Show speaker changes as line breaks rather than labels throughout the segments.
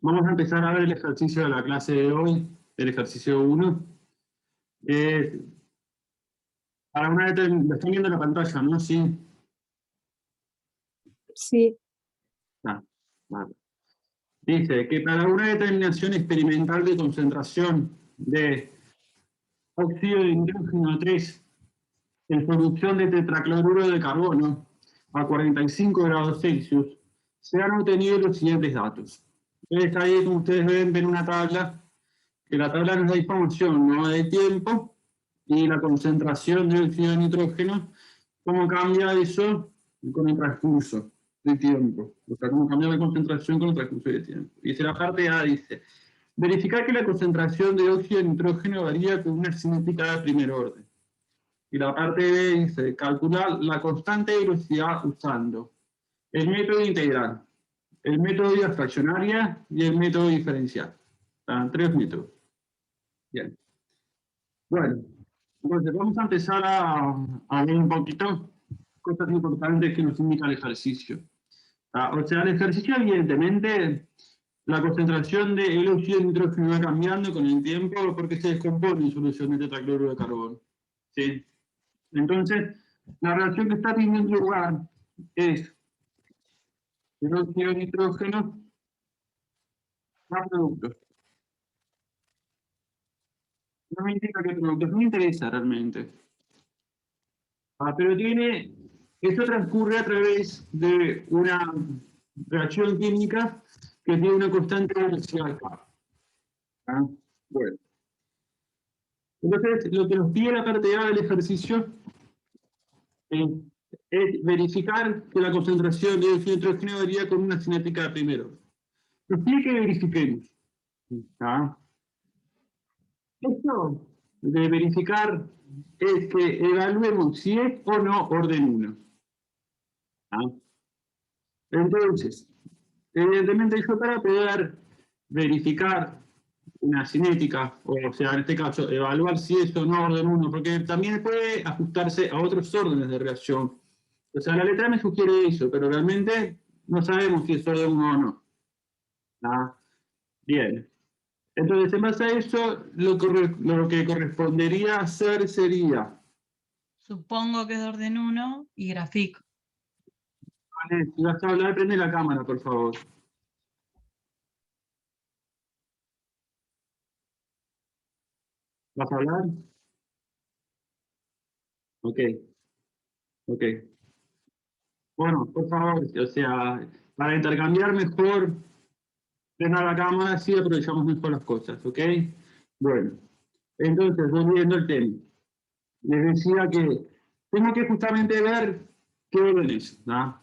Vamos a empezar a ver el ejercicio de la clase de hoy, el ejercicio 1. Para una lo están viendo en la pantalla, ¿no? Sí.
Sí.
Vale. Dice que para una determinación experimental de concentración de óxido de nitrógeno 3 en solución de tetracloruro de carbono a 45 grados Celsius, se han obtenido los siguientes datos. Entonces ahí, como ustedes ven una tabla, que la tabla nos da información, ¿no?, de tiempo y la concentración de óxido de nitrógeno, cómo cambia eso con el transcurso de tiempo. O sea, cómo cambia la concentración con el transcurso de tiempo. Y dice la parte A, dice, verificar que la concentración de óxido de nitrógeno varía con una cinética de primer orden. Y la parte B dice, calcular la constante de velocidad usando el método integral, el método de fraccionaria y el método diferencial. Están 3 métodos. Bien. Bueno, entonces vamos a empezar a ver un poquito cosas importantes que nos indica el ejercicio. O sea, el ejercicio, evidentemente, la concentración del óxido de nitrógeno va cambiando con el tiempo porque se descompone en solución de tetracloruro de carbono. ¿Sí? Entonces, la reacción que está teniendo lugar es el óxido de nitrógeno más productos. No me indica qué productos, no me interesa realmente. Pero esto transcurre a través de una reacción química que tiene una constante velocidad K. Bueno. Entonces, lo que nos pide la parte A del ejercicio es verificar que la concentración de óxido de nitrógeno varía con una cinética de primero. Nos pide que verifiquemos. Esto de verificar es que evaluemos si es o no orden 1. Entonces, evidentemente yo para poder verificar una cinética, o sea, en este caso, evaluar si es o no orden 1, porque también puede ajustarse a otros órdenes de reacción. O sea, la letra me sugiere eso, pero realmente no sabemos si es orden 1 o no. Bien. Entonces, en base a eso, lo que correspondería hacer sería...
Supongo que es de orden 1 y grafico.
Vale, si vas a hablar, prende la cámara, por favor. ¿Vas a hablar? Ok. Ok. Bueno, por favor, o sea, para intercambiar mejor, prenda la cámara, así aprovechamos mejor las cosas, ¿ok? Bueno, entonces, volviendo al tema. Les decía que tengo que justamente ver qué orden es, ¿no?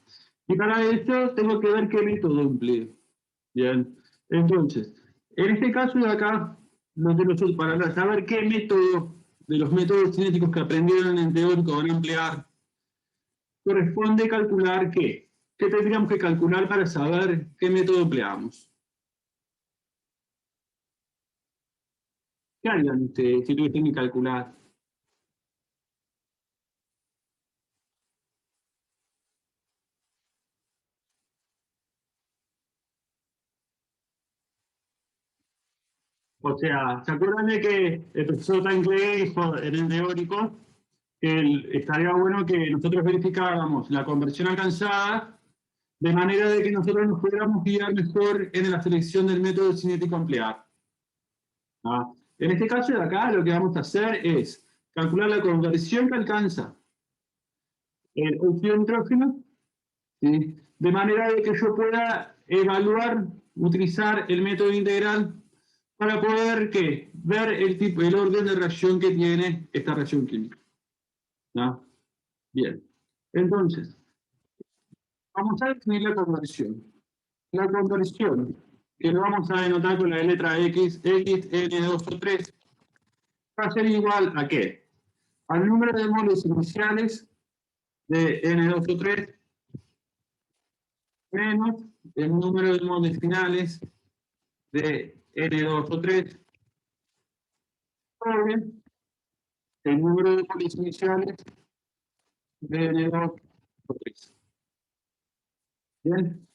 Y para esto tengo que ver qué método empleo. Bien, entonces, en este caso de acá, para saber qué método de los métodos cinéticos que aprendieron en teórico van a emplear, corresponde calcular qué. ¿Qué tendríamos que calcular para saber qué método empleamos? ¿Qué harían ustedes si tuviesen que calcular? O sea, ¿se acuerdan de que el profesor Tanclé dijo en el teórico que estaría bueno que nosotros verificáramos la conversión alcanzada de manera de que nosotros nos pudiéramos guiar mejor en la selección del método cinético a emplear? En este caso de acá, lo que vamos a hacer es calcular la conversión que alcanza el óxido de nitrógeno, ¿sí?, de manera de que yo pueda evaluar, utilizar el método integral para poder ¿qué? Ver el orden de reacción que tiene esta reacción química. ¿No? Bien. Entonces, vamos a definir la conversión. La conversión, que lo vamos a denotar con la letra X, N2O3, va a ser igual a ¿qué? Al número de moles iniciales de N2O3 menos el número de moles finales de N2O3 sobre el número de moles iniciales de N2O3. Bien,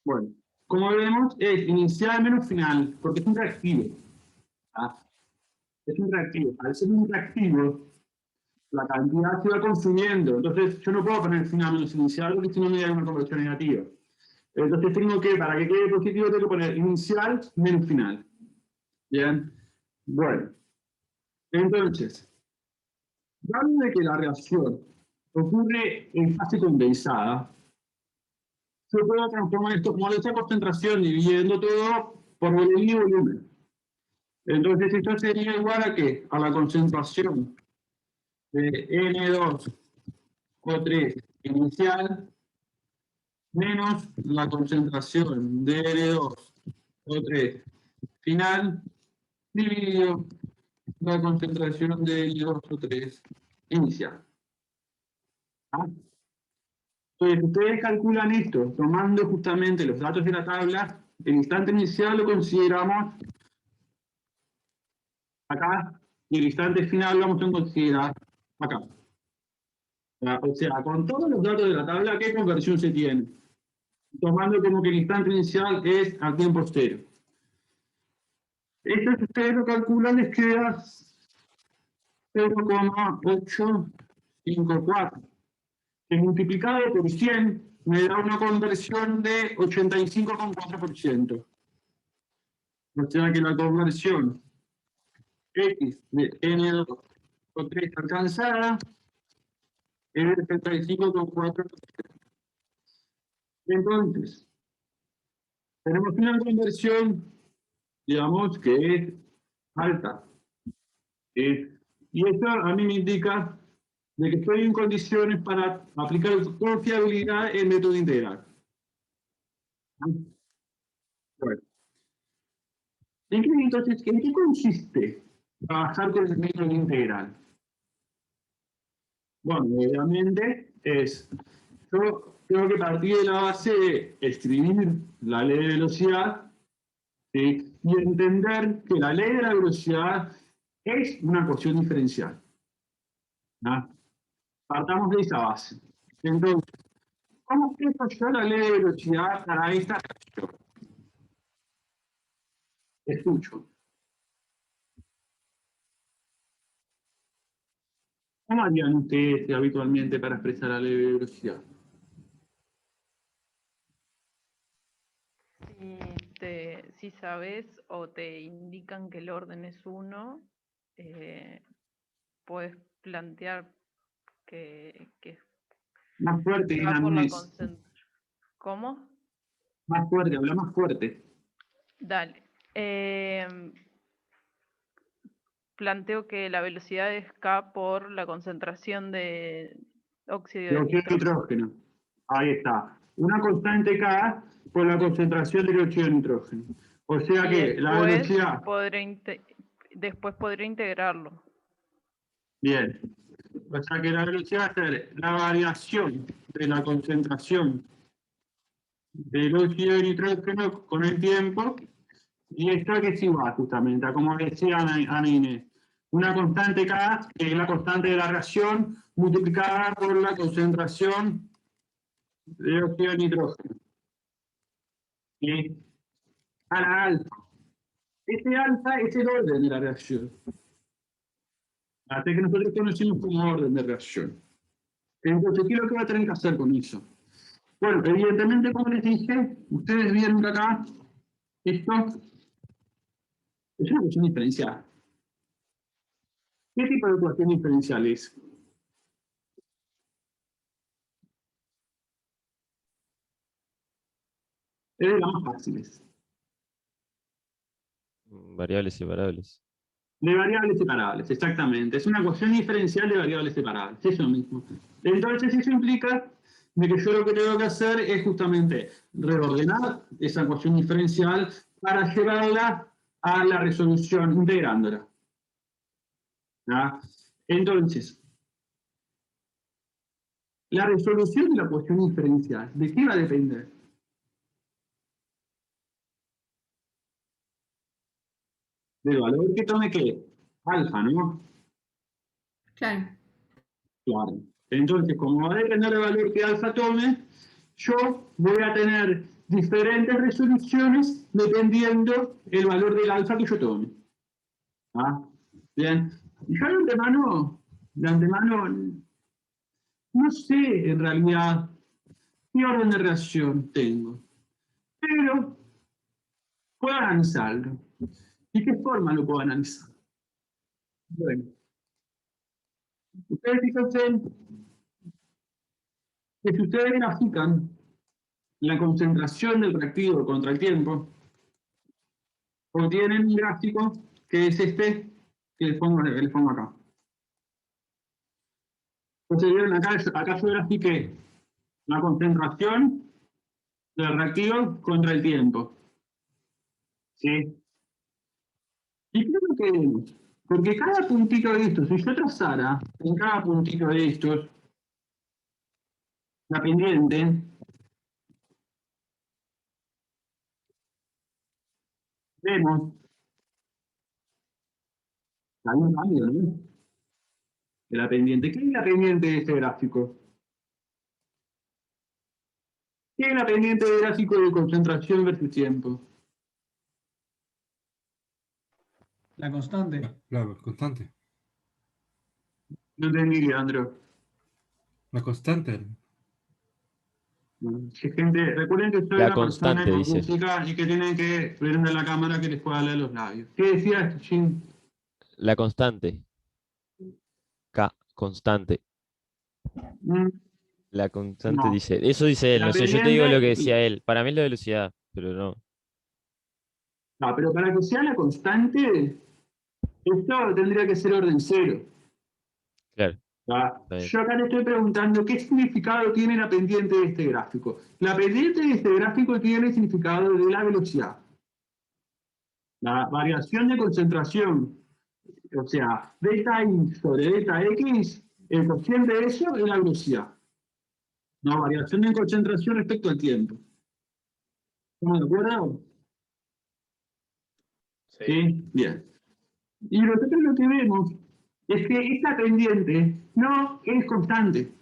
bueno, como vemos, es inicial menos final, porque es un reactivo. ¿Ah? Es un reactivo. Al ser un reactivo, la cantidad se va consumiendo. Entonces, yo no puedo poner final menos inicial, porque si no me da una conversión negativa. Entonces, tengo que, para que quede positivo, tengo que poner inicial menos final. Bien. Bueno. Entonces, dado de que la reacción ocurre en fase condensada, yo puedo transformar esto como esa concentración dividiendo todo por volumen y volumen. Entonces, esto sería igual a ¿qué? A la concentración de N2O3 inicial menos la concentración de N2O3 final dividido la concentración de N2O3 inicial. ¿Ah? Entonces, ustedes calculan esto tomando justamente los datos de la tabla. El instante inicial lo consideramos acá y el instante final lo vamos a considerar acá. O sea, con todos los datos de la tabla, ¿qué conversión se tiene? Tomando como que el instante inicial es al tiempo cero. Esto, si ustedes lo calculan, les queda 0,854. Que multiplicado por 100 me da una conversión de 85,4%. O sea que la conversión X de N2 o 3 alcanzada es el 75,4%. Entonces, tenemos una conversión, digamos, que es alta. Y esto a mí me indica de que estoy en condiciones para aplicar con fiabilidad el método integral. Bueno. Entonces, ¿en qué consiste trabajar con el método integral? Bueno, obviamente yo tengo que partir de la base de escribir la ley de velocidad, ¿sí? Y entender que la ley de la velocidad es una ecuación diferencial. ¿No? Partamos de esa base. Entonces, ¿cómo expreso yo la ley de velocidad para esta reacción? Escucho. ¿Cómo harían ustedes habitualmente para expresar la ley de velocidad?
Si sabes o te indican que el orden es 1, puedes plantear que
Más fuerte,
va por la
Inés.
concentración. ¿Cómo?
Más fuerte, habla más fuerte.
Dale. Planteo que la velocidad es K por la concentración de óxido de
Dióxido de
nitrógeno.
nitrógeno. Ahí está. Una constante K por la concentración de dióxido de nitrógeno. O sea
Y
que la velocidad.
después podré integrarlo.
Bien. O sea que la velocidad va a ser la variación de la concentración del óxido de nitrógeno con el tiempo. Y esto que es igual, justamente, a como decía Ana Inés. Una constante K, que es la constante de la reacción, multiplicada por la concentración de óxido de nitrógeno. ¿Sí? A la alfa. Este alfa es el orden de la reacción. Hasta que nosotros conocemos como orden de reacción. Entonces, ¿qué es lo que va a tener que hacer con eso? Bueno, evidentemente, como les dije, ustedes vieron que acá esto es una ecuación diferencial. ¿Qué tipo de ecuación diferencial es? Es de las más fáciles.
Variables separables.
De variables separables, exactamente. Es una ecuación diferencial de variables separables. Es lo mismo. Entonces, eso implica de que yo lo que tengo que hacer es justamente reordenar esa ecuación diferencial para llevarla a la resolución integrándola. ¿Ah? Entonces, la resolución de la ecuación diferencial, ¿de qué va a depender? Del valor que tome que alfa, ¿no?
Claro.
Claro. Entonces, como va a depender del valor que alfa tome, yo voy a tener diferentes resoluciones dependiendo el valor del alfa que yo tome. ¿Ah? Bien. Y yo de antemano, no sé en realidad qué orden de reacción tengo, pero puedo analizarlo. ¿Y qué forma lo puedo analizar? Bueno, ustedes fíjense que si ustedes grafican la concentración del reactivo contra el tiempo, obtienen un gráfico que es este, que les pongo acá. Entonces, vieron acá yo grafiqué la concentración del reactivo contra el tiempo. ¿Sí? ¿Y qué es lo que vemos? Porque cada puntito de estos, si yo trazara en cada puntito de estos la pendiente, vemos que hay un cambio, ¿no? De la pendiente. ¿Qué es la pendiente de este gráfico? ¿Qué es la pendiente del gráfico de concentración versus tiempo?
La constante.
La constante.
No entendí, Leandro.
La constante.
Sí, gente, recuerden que soy
La
una persona
constante, dice.
hipotética y que tienen que prender la cámara que les pueda leer los labios. ¿Qué decías, Jim?
La constante. K, constante.
Mm,
La constante
No.
dice. Eso dice él,
La
no sé, yo te digo lo que
pendiente,
decía él. Para mí es la velocidad, pero no.
pero para que sea la constante, esto tendría que ser orden cero.
Claro, está bien.
Yo acá le estoy preguntando qué significado tiene la pendiente de este gráfico. La pendiente de este gráfico tiene el significado de la velocidad. La variación de concentración, o sea, delta I sobre delta X, el cociente de eso es la velocidad. No, variación de concentración respecto al tiempo. ¿Estamos de acuerdo? Sí. Bien. Y nosotros lo que vemos es que esta pendiente no es constante.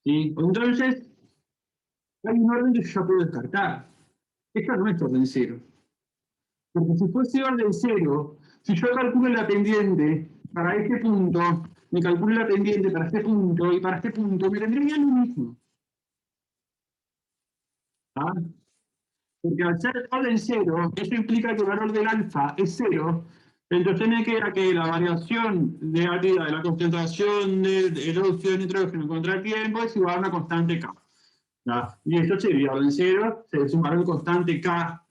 ¿Sí? Entonces, hay un orden que yo ya puedo descartar. Esto no es orden cero. Porque si fuese orden cero, si yo calculo la pendiente para este punto, me calculo la pendiente para este punto y para este punto, me tendría lo mismo. ¿Ah? Porque al ser orden cero, eso implica que el valor del alfa es cero, entonces me queda que la variación negativa de la concentración del óxido de nitrógeno contra el tiempo es igual a una constante K. ¿Ah? Y esto sería orden cero, es un valor constante K.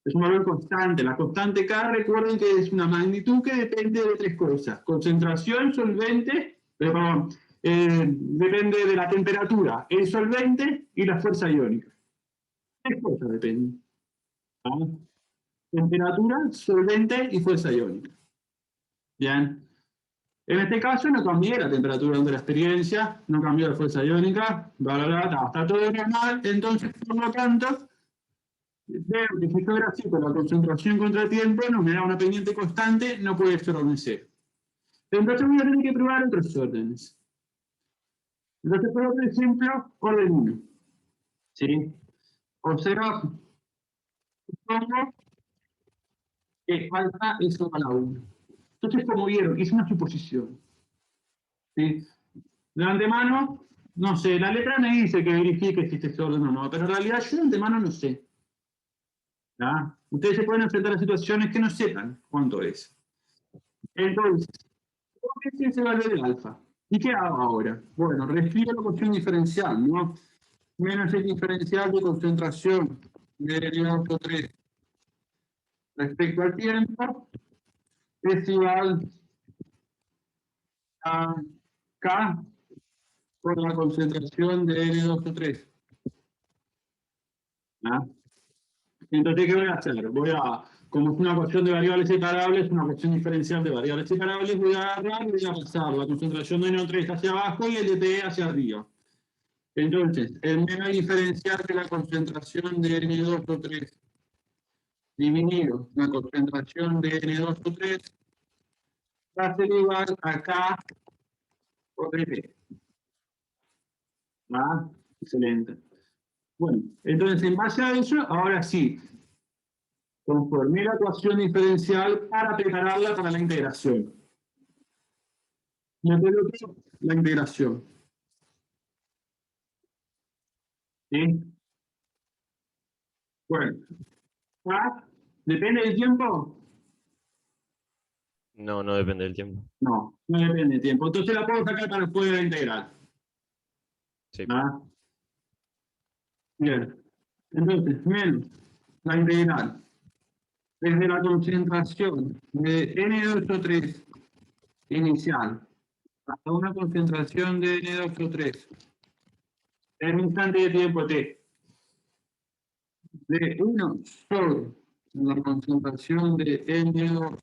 Es un valor constante. La constante K, recuerden que es una magnitud que depende de tres cosas. Concentración, solvente, perdón, depende de la temperatura, el solvente y la fuerza iónica. Tres cosas dependen. ¿Ah? Temperatura, solvente y fuerza iónica. Bien. En este caso no cambié la temperatura durante la experiencia, no cambió la fuerza iónica, está todo normal, entonces por lo tanto veo que si yo grafico la concentración contra el tiempo, no me da una pendiente constante, no puede ser orden cero. Entonces voy a tener que probar otros órdenes. Entonces pruebo, por ejemplo, orden 1. ¿Sí? Observa, supongo que alfa es igual a 1. Entonces, como vieron, es una suposición. ¿Sí? De antemano, no sé, la letra me dice que verifique si este orden o no, pero en realidad yo de antemano no sé. ¿Ah? Ustedes se pueden enfrentar a situaciones que no sepan cuánto es. Entonces, ¿qué es ese valor del alfa? ¿Y qué hago ahora? Bueno, reescribo la cuestión diferencial, ¿no? Menos el diferencial de concentración de derivado 3 respecto al tiempo es igual a K por la concentración de N2O3. ¿Ah? Entonces, ¿qué voy a hacer? Como es una cuestión de variables separables, una cuestión diferencial de variables separables, voy a agarrar y voy a pasar la concentración de NO3 hacia abajo y el de P hacia arriba. Entonces, el menos diferencial de la concentración de N2O3 dividido la concentración de N2O3 va a ser igual a K por P. ¿Ah? Excelente. Bueno, entonces en base a eso, ahora sí, conformé la ecuación diferencial para prepararla para la integración. Me coloco la integración. ¿Sí? Bueno, ¿ah? ¿Depende del tiempo?
No, no depende del tiempo.
No, no depende del tiempo. Entonces la puedo sacar para después de la integral.
Sí.
¿Ah? Bien. Entonces, menos la integral desde la concentración de N2O3 inicial hasta una concentración de N2O3 en un instante de tiempo t de 1 sobre la concentración de N2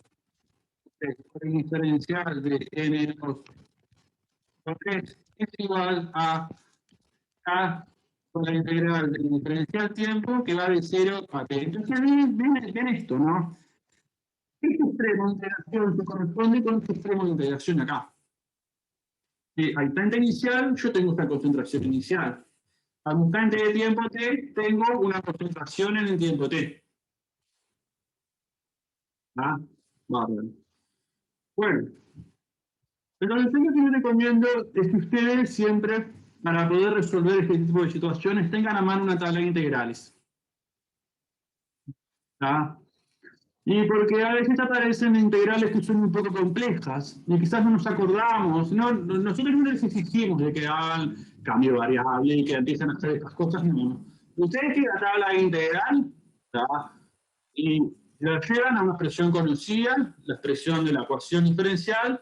diferencial de N2O3 es igual a K con la integral del diferencial tiempo que va de 0 a t. Entonces, ven esto, ¿no? Este extremo de integración se corresponde con este extremo de integración acá. A instante inicial, yo tengo esta concentración inicial. A instante de tiempo t, tengo una concentración en el tiempo t. ¿Ah? Bárbaro. Bueno, entonces lo que yo recomiendo es que ustedes siempre, para poder resolver este tipo de situaciones, tengan a mano una tabla de integrales. ¿Ah? Y porque a veces aparecen integrales que son un poco complejas y quizás no nos acordamos. Nosotros no les exigimos de que hagan cambio de variable y que empiecen a hacer estas cosas. No. Ustedes tienen la tabla integral, ¿tá? Y la llevan a una expresión conocida, la expresión de la ecuación diferencial,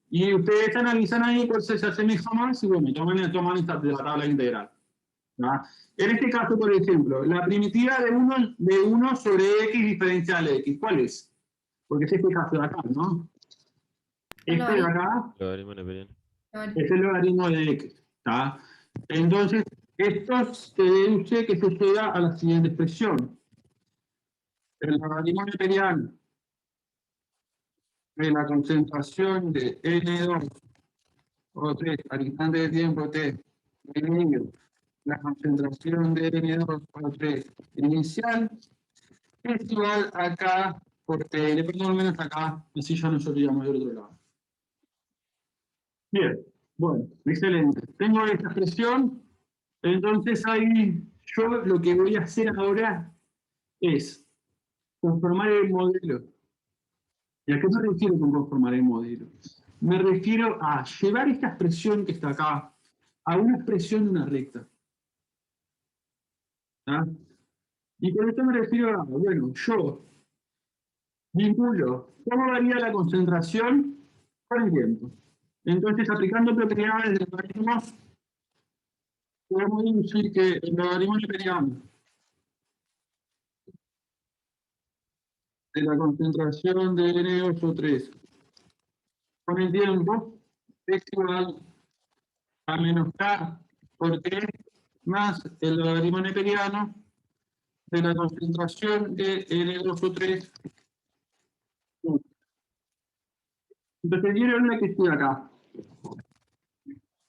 y ustedes analizan ahí cuál se asemeja más y bueno, toman esta de la tabla integral. ¿Ah? En este caso, por ejemplo, la primitiva de 1 sobre x diferencial de x, ¿cuál es? Porque es este caso de acá, ¿no? Este de acá
Logaritmo neperiano.
es el logaritmo de x. ¿Tá? Entonces, esto se deduce que se llega a la siguiente expresión. El logaritmo neperiano de la concentración de N2 o 3 al instante de tiempo t dividido la concentración de N2 o 3 inicial es igual acá por T, le pongo al menos acá, así ya nos olvidamos del otro lado. Bien, bueno, excelente. Tengo esta expresión, entonces ahí yo lo que voy a hacer ahora es conformar el modelo. ¿Y a qué me refiero con conformar el modelo? Me refiero a llevar esta expresión que está acá a una expresión de una recta. ¿Ah? Y con esto me refiero a, bueno, yo vinculo cómo varía la concentración con el tiempo. Entonces, aplicando propiedades de logaritmos, podemos decir que el logaritmo neperiano de la concentración de N2O3 con el tiempo es igual a menos K por T más el logaritmo neperiano de la concentración de N2O3. Entonces, vieron la que estoy acá.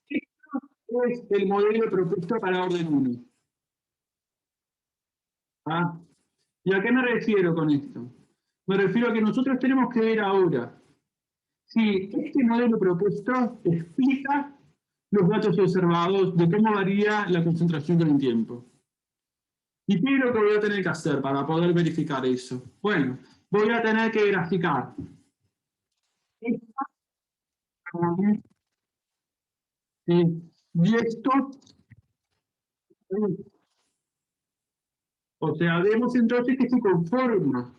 Esto es el modelo propuesto para orden 1. ¿Ah? ¿Y a qué me refiero con esto? Me refiero a que nosotros tenemos que ver ahora si este modelo propuesto explica los datos observados de cómo varía la concentración con el tiempo. ¿Y qué es lo que voy a tener que hacer para poder verificar eso? Bueno, voy a tener que graficar esta, y esto. O sea, vemos entonces que se conforma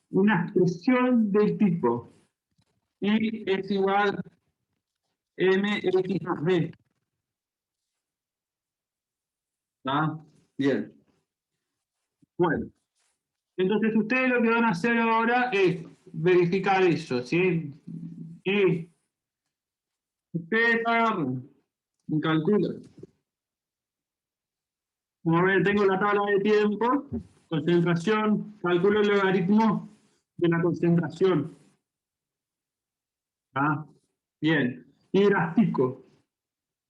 una expresión del tipo y es igual mx más b. ¿Está? Bien. Bueno, entonces ustedes lo que van a hacer ahora es verificar eso, ¿sí? Y ustedes agarran y calculan. Como ven, tengo la tabla de tiempo, concentración, calculo el logaritmo de la concentración. ¿Ah? Bien. Y grafico.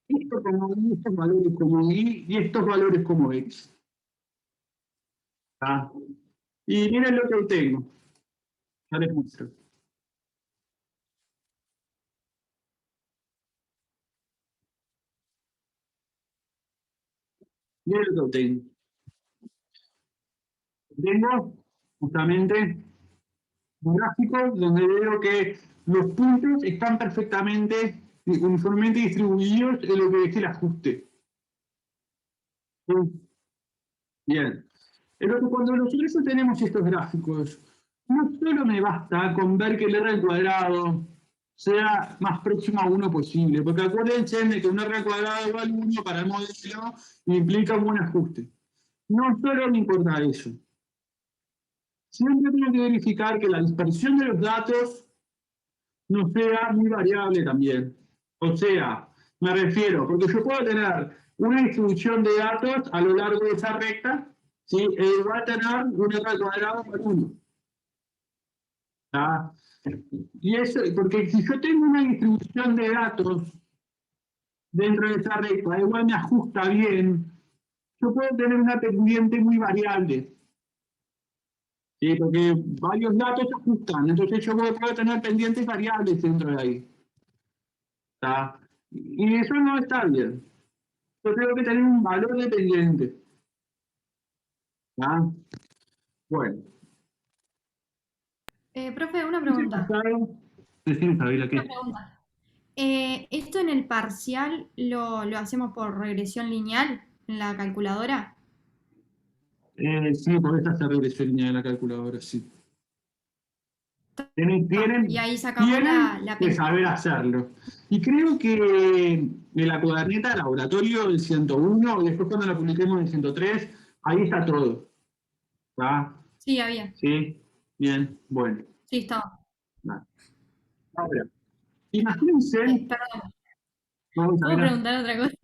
esto como y estos valores como y estos valores como x. ¿Tá? Y miren lo que obtengo. Ya les muestro. Miren lo que obtengo. Tengo justamente un gráfico donde veo que los puntos están perfectamente uniformemente distribuidos en lo que es el ajuste. ¿Sí? Bien. Entonces, cuando nosotros tenemos estos gráficos, no solo me basta con ver que el R al cuadrado sea más próximo a 1 posible, porque acuérdense de que un R al cuadrado igual a 1 para el modelo implica un buen ajuste. No solo me importa eso. Siempre tengo que verificar que la dispersión de los datos no sea muy variable también. O sea, me refiero, porque yo puedo tener una distribución de datos a lo largo de esa recta, ¿sí? E va a tener un R al cuadrado por 1. ¿Tá? Y eso, porque si yo tengo una distribución de datos dentro de esa recta, igual me ajusta bien, yo puedo tener una pendiente muy variable. ¿Sí? Porque varios datos se ajustan, entonces yo puedo tener pendientes variables dentro de ahí. ¿Tá? Y eso no está bien. Yo tengo que tener un valor dependiente. ¿Tá? Bueno.
Profe, una pregunta.
Decime, Isabela,
Una
¿qué?
pregunta. ¿Esto en el parcial lo hacemos por regresión lineal en la calculadora?
Sí, podés hacer regresión lineal en la calculadora, sí. Tienen,
Y ahí sacamos la
que
pendiente.
saber hacerlo. Y creo que en la cuaderneta de laboratorio del 101, y después cuando la publiquemos en 103, ahí está todo. ¿Está?
Sí, había.
¿Sí? Bien, bueno.
Sí, estaba.
Vale. Ahora, imagínense,
Perdón,
vamos a
¿puedo
ver,
preguntar otra cosa?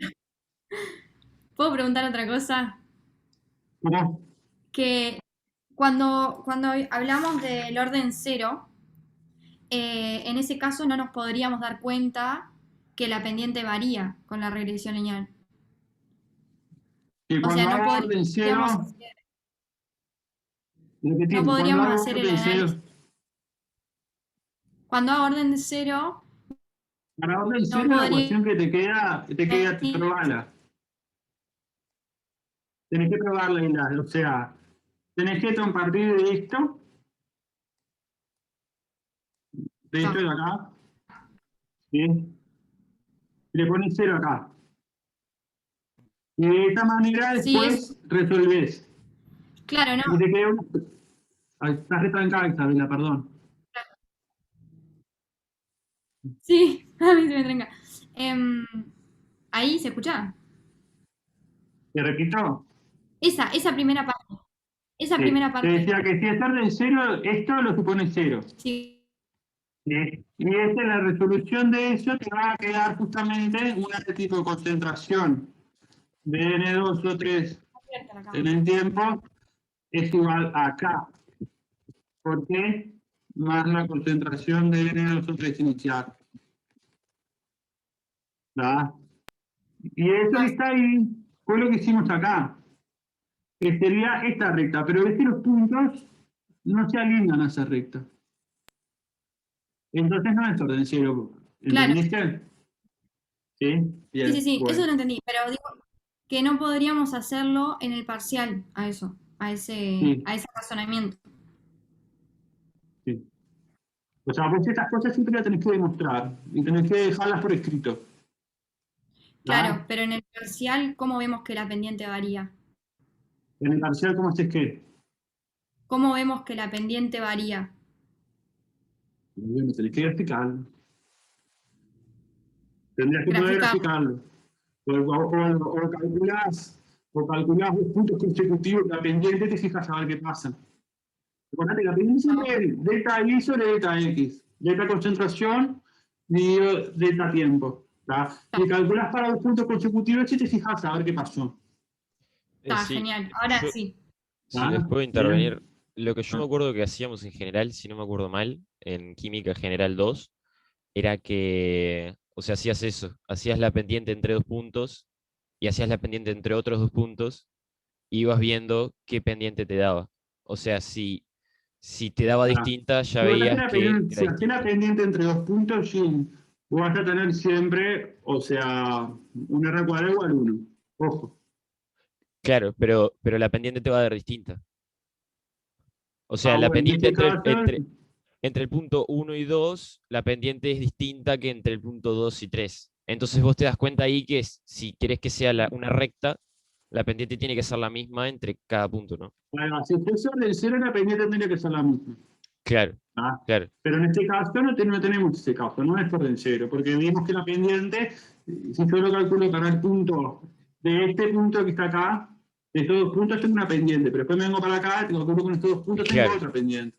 ¿Puedo preguntar otra cosa?
¿cómo?
Que cuando hablamos del orden cero, en ese caso no nos podríamos dar cuenta que la pendiente varía con la regresión lineal.
Que
O sea,
cuando hago orden cero,
no
repetimos, cuando
podríamos
hago
hacer el
orden cero,
análisis. Cuando hago orden de cero,
para orden
no
cero la
podría
ecuación que te queda probarla. Tenés que probarla, o sea, tenés que compartir de esto de acá, ¿sí? Y le pones 0 acá. Y de esta manera
Sí, es
después resolvés.
claro,
Y
no.
te queda Ay, estás retrancada, Isabela, perdón.
Sí, a mí se me tranca. Ahí se escucha.
¿Te repito?
Esa primera parte. Esa
Sí.
primera
Te
parte.
decía que si es orden cero, esto lo supone 0.
Sí,
¿Sí? Y esta, la resolución de eso te va a quedar justamente una de tipo de concentración de N2 o 3
abierta la
en
cámara.
el tiempo es igual a K. ¿Por qué? Más la concentración de N2 o 3 inicial. ¿Da? Y eso que está ahí fue lo que hicimos acá. Que sería esta recta, pero ves que los puntos no se alinean a esa recta. Entonces no es orden cero.
Claro,
¿Entendiste? Sí,
sí,
bien,
sí, eso
bueno.
lo entendí, pero digo que no podríamos hacerlo en el parcial a eso,
Sí,
a ese razonamiento.
sí. O sea, vos estas cosas siempre las tenés que demostrar y tenés que dejarlas por escrito.
Claro,
¿Ah?
pero en el parcial, ¿cómo vemos que la pendiente varía?
En el parcial, ¿cómo haces qué?
¿Cómo vemos que la pendiente varía?
Bueno, tenés que graficarlo. Tendrías que poder
Grafica.
graficarlo. O calculás los puntos consecutivos de la pendiente y te fijas a ver qué pasa. Acordate, la pendiente siempre es delta I sobre delta X. Delta concentración dividido delta tiempo. ¿Tá? Y calculás para los puntos consecutivos y te fijas a ver qué pasó.
Está
Sí,
genial. Ahora
yo,
sí.
si
¿Tá?
les puedo
Bien.
intervenir, lo que yo me acuerdo que hacíamos en general, si no me acuerdo mal, en Química General 2, era que, O sea, hacías eso, hacías la pendiente entre dos puntos y hacías la pendiente entre otros dos puntos y ibas viendo qué pendiente te daba. O sea, si te daba
Ah,
distinta, ya
si vos
veías
hacés la
que era
pendiente, si hacés la
distinta.
pendiente entre dos puntos, sí, vos vas a tener siempre, o sea, un R cuadrado igual a 1. Ojo.
Claro, pero la pendiente te va a dar distinta. O sea, la
Bueno, en
pendiente
este caso,
entre el punto 1 y 2, la pendiente es distinta que entre el punto 2 y 3. Entonces vos te das cuenta ahí que si querés que sea una recta, la pendiente tiene que ser la misma entre cada punto, ¿no?
bueno, si fuese orden 0, la pendiente tendría que ser la misma.
Claro,
¿Ah?
claro,
Pero en este caso no tenemos ese caso, no es orden 0, porque vimos que la pendiente, si yo lo calculo para el punto de este punto que está acá, de estos dos puntos tengo una pendiente, pero después me vengo para acá, te calculo con estos dos puntos, tengo
claro,
otra pendiente.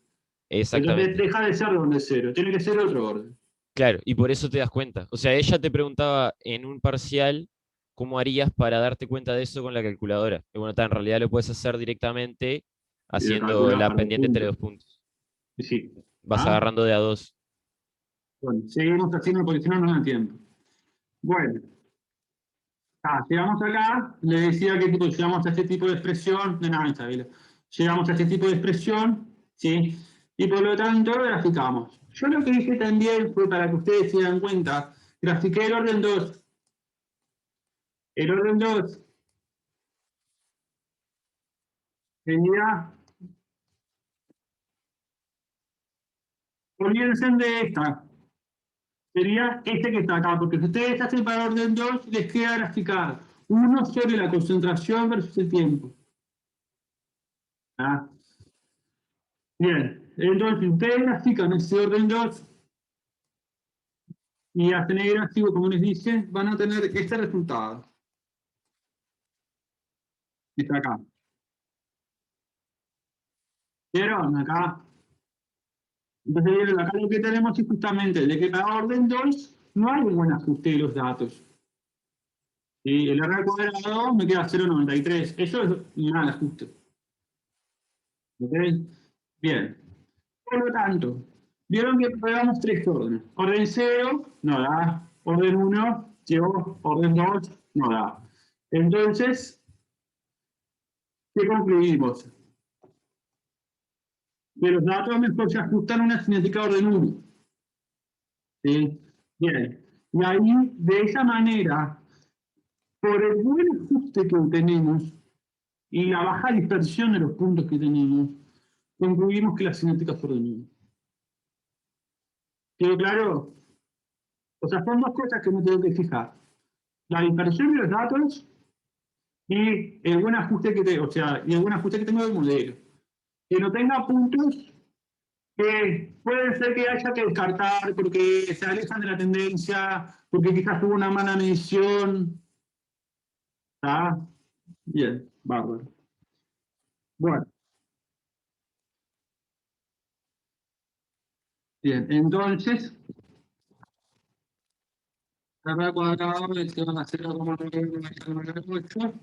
Entonces
exactamente.
deja de ser orden 0, tiene que ser otro orden.
Claro, y por eso te das cuenta. O sea, ella te preguntaba en un parcial cómo harías para darte cuenta de eso con la calculadora. Y bueno, en realidad lo puedes hacer directamente
Y lo
haciendo
calculas
la
para el
pendiente entre
punto.
dos puntos.
Sí.
Vas
¿Ah?
agarrando de a dos.
Bueno, seguimos haciendo porque si no nos da tiempo. Bueno, llegamos acá, le decía que tipo, llegamos a este tipo de expresión, de nada, Isabela. Llegamos a este tipo de expresión, ¿sí? Y por lo tanto graficamos. Yo lo que dije también fue para que ustedes se dan cuenta, grafiqué el orden 2. El orden 2 sería, olvídense de esta, sería este que está acá, porque si ustedes hacen para el orden 2, les queda graficar uno sobre la concentración versus el tiempo. ¿Ah? Bien, entonces ustedes grafican ese orden 2 y hacen el gráfico, como les dije, van a tener este resultado. Que está acá. ¿Vieron? Acá. Entonces, ¿vieron? Acá lo que tenemos es justamente de que para orden 2 no hay un buen ajuste de los datos. ¿Sí? El R cuadrado me queda 0,93. Eso es un mal ajuste. ¿Ok? Bien. Por lo tanto, vieron que pegamos tres órdenes. Orden 0 no da. Orden 1, llegó. Orden 2 no da. Entonces, ¿qué concluimos? Que los datos mejor se ajustan a una cinética orden 1. ¿Sí? Bien. Y ahí, de esa manera, por el buen ajuste que tenemos y la baja dispersión de los puntos que tenemos, concluimos que la cinética es orden 1. ¿Quedó claro? O sea, son dos cosas que me tengo que fijar. La dispersión de los datos y el buen ajuste que tengo, o sea, y el buen ajuste que tengo del modelo. Que no tenga puntos que puede ser que haya que descartar porque se alejan de la tendencia, porque quizás hubo una mala medición. ¿Está? Bien, bárbaro. Bueno, bien, entonces, R cuadrado es igual a 0,998.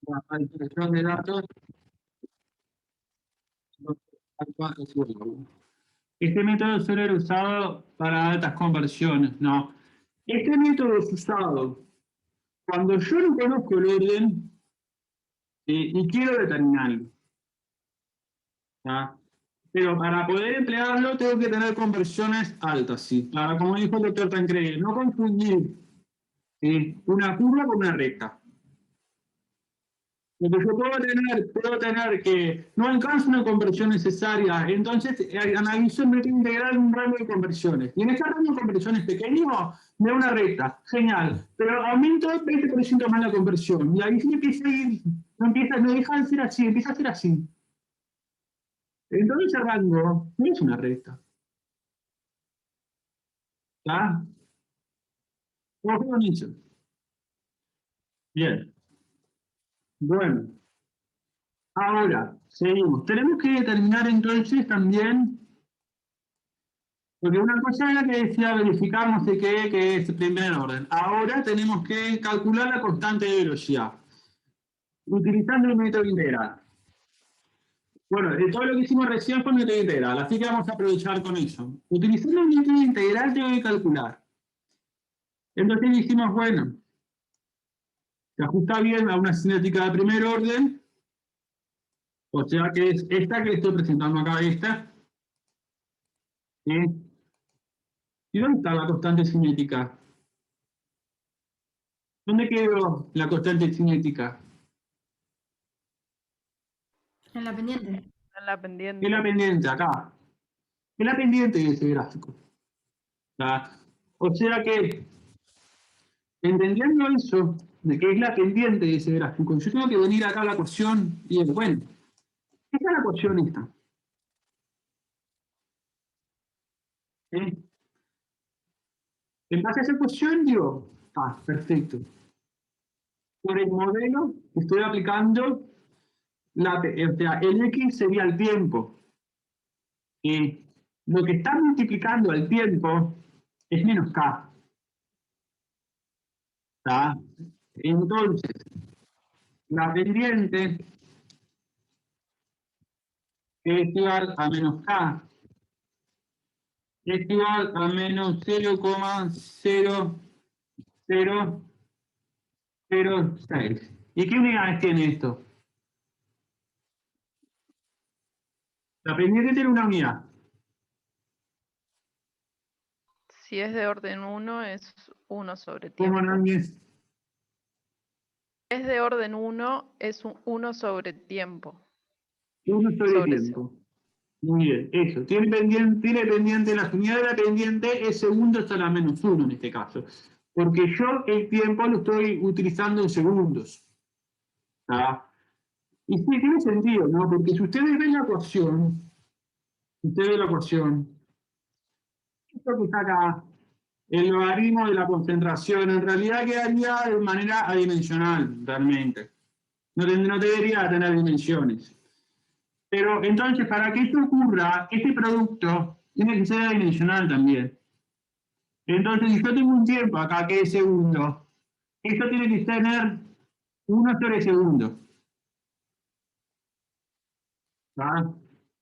La dispersión de datos. Este método suele ser usado para altas conversiones, ¿no? Este método es usado cuando yo no conozco el orden y quiero determinarlo. ¿Tá? Pero para poder emplearlo tengo que tener conversiones altas, ¿sí? Para, como dijo el doctor Tancredi, no confundir una curva con una recta. Porque yo puedo tener que no alcanzo una conversión necesaria, entonces analizo el método integral un rango de conversiones. Y en este rango de conversiones pequeño, me da una recta, genial, pero aumento 20% más la conversión. Y ahí sí empieza a ir, no deja de ser así, empieza a ser así. Entonces ese rango no es una recta. ¿Está? Ojo con eso. Bien. Bueno. Ahora, seguimos. Tenemos que determinar entonces también, porque una cosa era que decía verificar no sé qué, que es primer orden. Ahora tenemos que calcular la constante de velocidad, utilizando el método integral. Bueno, todo lo que hicimos recién fue el método integral, así que vamos a aprovechar con eso. Utilizando el método integral tengo que calcular Entonces dijimos, bueno, se ajusta bien a una cinética de primer orden, o sea que es esta que estoy presentando acá, esta. ¿Sí? ¿Y dónde está la constante cinética? ¿Dónde quedó la constante cinética?
En la pendiente.
En la pendiente.
En la pendiente, acá. En la pendiente de ese gráfico. ¿Tá? O sea que, entendiendo eso, de que es la pendiente de ese gráfico, yo tengo que venir acá a la ecuación y decir, bueno, esta es la ecuación esta. ¿Sí? En base a esa ecuación digo, perfecto. Por el modelo estoy aplicando, o sea, el X sería el tiempo. Y lo que está multiplicando al tiempo es menos K. ¿Tá? Entonces, la pendiente es igual a menos K, es igual a menos 0,0006. ¿Y qué unidades tiene esto? La pendiente tiene una unidad.
Si es de orden 1, es 1 sobre
¿Cómo
tiempo.
no es?
Si es de orden 1, es un 1 sobre tiempo.
1 sobre
Sobre
tiempo. Muy bien, eso. Tiene pendiente, las unidades de la pendiente es segundos a la menos 1 en este caso. Porque yo el tiempo lo estoy utilizando en segundos. ¿Tá? Y sí, tiene sentido, ¿no? Porque si ustedes ven la ecuación, esto que está acá, el logaritmo de la concentración, en realidad quedaría de manera adimensional, realmente. No debería tener dimensiones. Pero entonces, para que esto ocurra, este producto tiene que ser adimensional también. Entonces, si yo tengo un tiempo acá que es segundo, esto tiene que tener 1 sobre segundo. ¿Tá?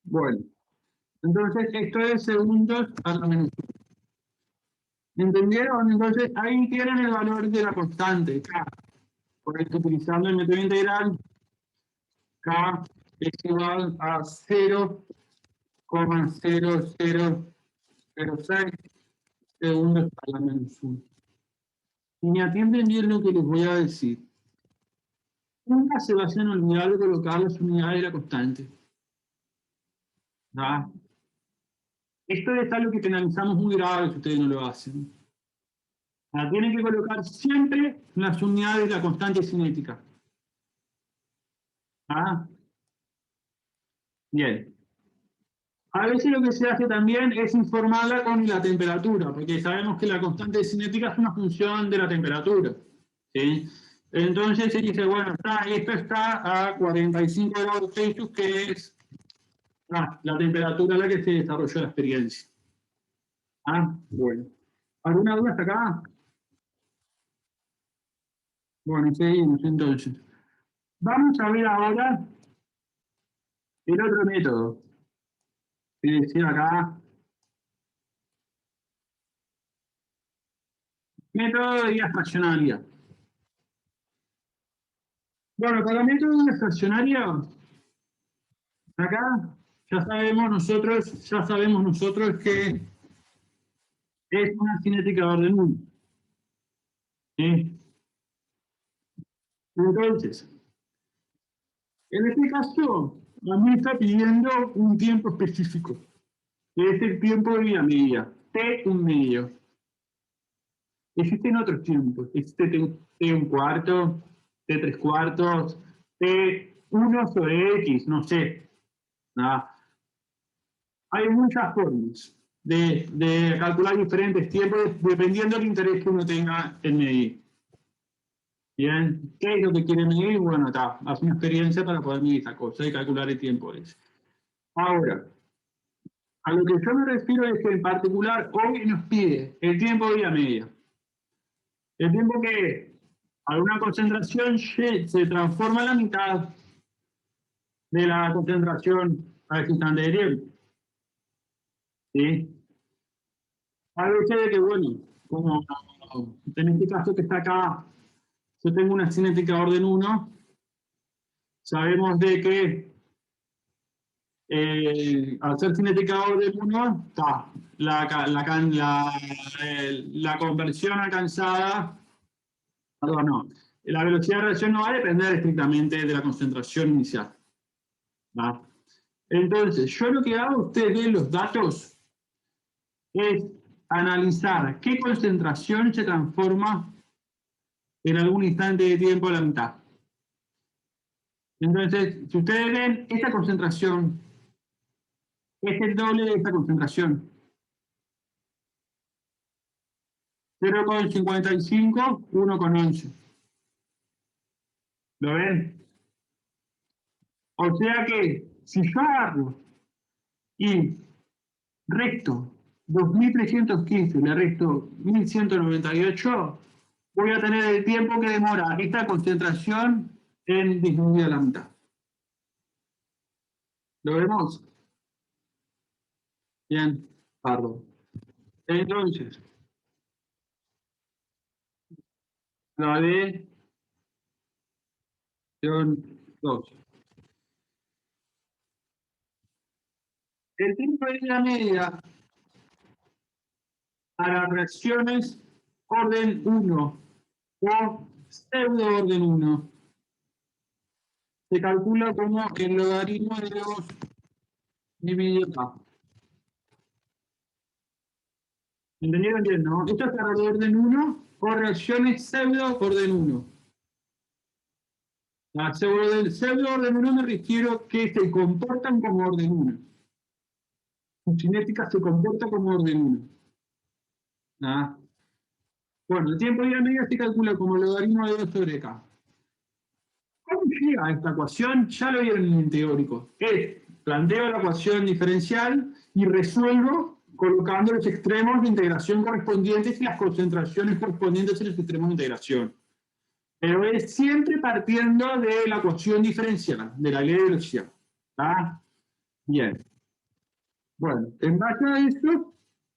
Bueno, entonces esto es segundos a la menos 1. ¿Entendieron? Entonces, ahí tienen el valor de la constante, K. Por esto, utilizando el método integral, K es igual a 0,0006 segundos a la menos 1. Y me atienden bien lo que les voy a decir. Nunca se vayan a olvidar de colocar las unidades de la constante. ¿Ah? Esto es algo que penalizamos muy grave si ustedes no lo hacen. Tienen que colocar siempre las unidades de la constante cinética. ¿Ah? Bien. A veces lo que se hace también es informarla con la temperatura, porque sabemos que la constante cinética es una función de la temperatura. ¿Sí? Entonces se dice, bueno, esto está a 45 grados Celsius, que es la temperatura a la que se desarrolló la experiencia. Bueno. ¿Alguna duda hasta acá? Bueno, seguimos entonces. Vamos a ver ahora el otro método. Que decía acá. Método de guía fraccionaria. Bueno, para el método de fraccionaria, acá ya sabemos nosotros que es una cinética de orden 1. ¿Sí? Entonces, en este caso, a mí está pidiendo un tiempo específico, que es el tiempo de vida media, T1 Existen otros tiempos, existe T1/4, T3/4, T1 sobre X, no sé. Hay muchas formas de calcular diferentes tiempos dependiendo del interés que uno tenga en medir. Bien, ¿qué es lo que quiere medir? Bueno, haz una experiencia para poder medir esa cosa y calcular el tiempo ese. Ahora, a lo que yo me refiero es que en particular hoy nos pide el tiempo de vida media. El tiempo que alguna concentración se transforma en la mitad de la concentración a ese instante de tiempo. ¿Sí? A veces que, bueno, como en este caso que está acá, yo tengo una cinética de orden 1, sabemos de que al ser cinética de orden 1, está la conversión alcanzada, perdón, no, la velocidad de reacción no va a depender estrictamente de la concentración inicial. ¿Va? Entonces, yo lo que hago, ustedes ven los datos, es analizar qué concentración se transforma en algún instante de tiempo a la mitad. Entonces, si ustedes ven, esta concentración es el doble de esta concentración. 0,55, 1,11. ¿Lo ven? O sea que, si yo agarro y resto 2315, le resto 1198, voy a tener el tiempo que demora esta concentración en disminuir a la mitad. ¿Lo vemos? Bien, perdón. Entonces, la D son 2. El tiempo de vida media para reacciones orden 1 o pseudo orden 1 se calcula como el logaritmo de 2 dividido K. ¿Entendieron bien, no? Esto es para orden 1 o reacciones pseudo orden 1. A pseudo orden 1 me refiero que se comportan como orden 1. Su cinética se comporta como orden 1. ¿Ah? Bueno, el tiempo de vida media se calcula como logaritmo de 2 sobre K. ¿Cómo llega a esta ecuación? Ya lo vieron en el teórico. Planteo la ecuación diferencial y resuelvo colocando los extremos de integración correspondientes y las concentraciones correspondientes en los extremos de integración. Pero es siempre partiendo de la ecuación diferencial, de la ley de velocidad. ¿Está? Bien. Bueno, en base a esto,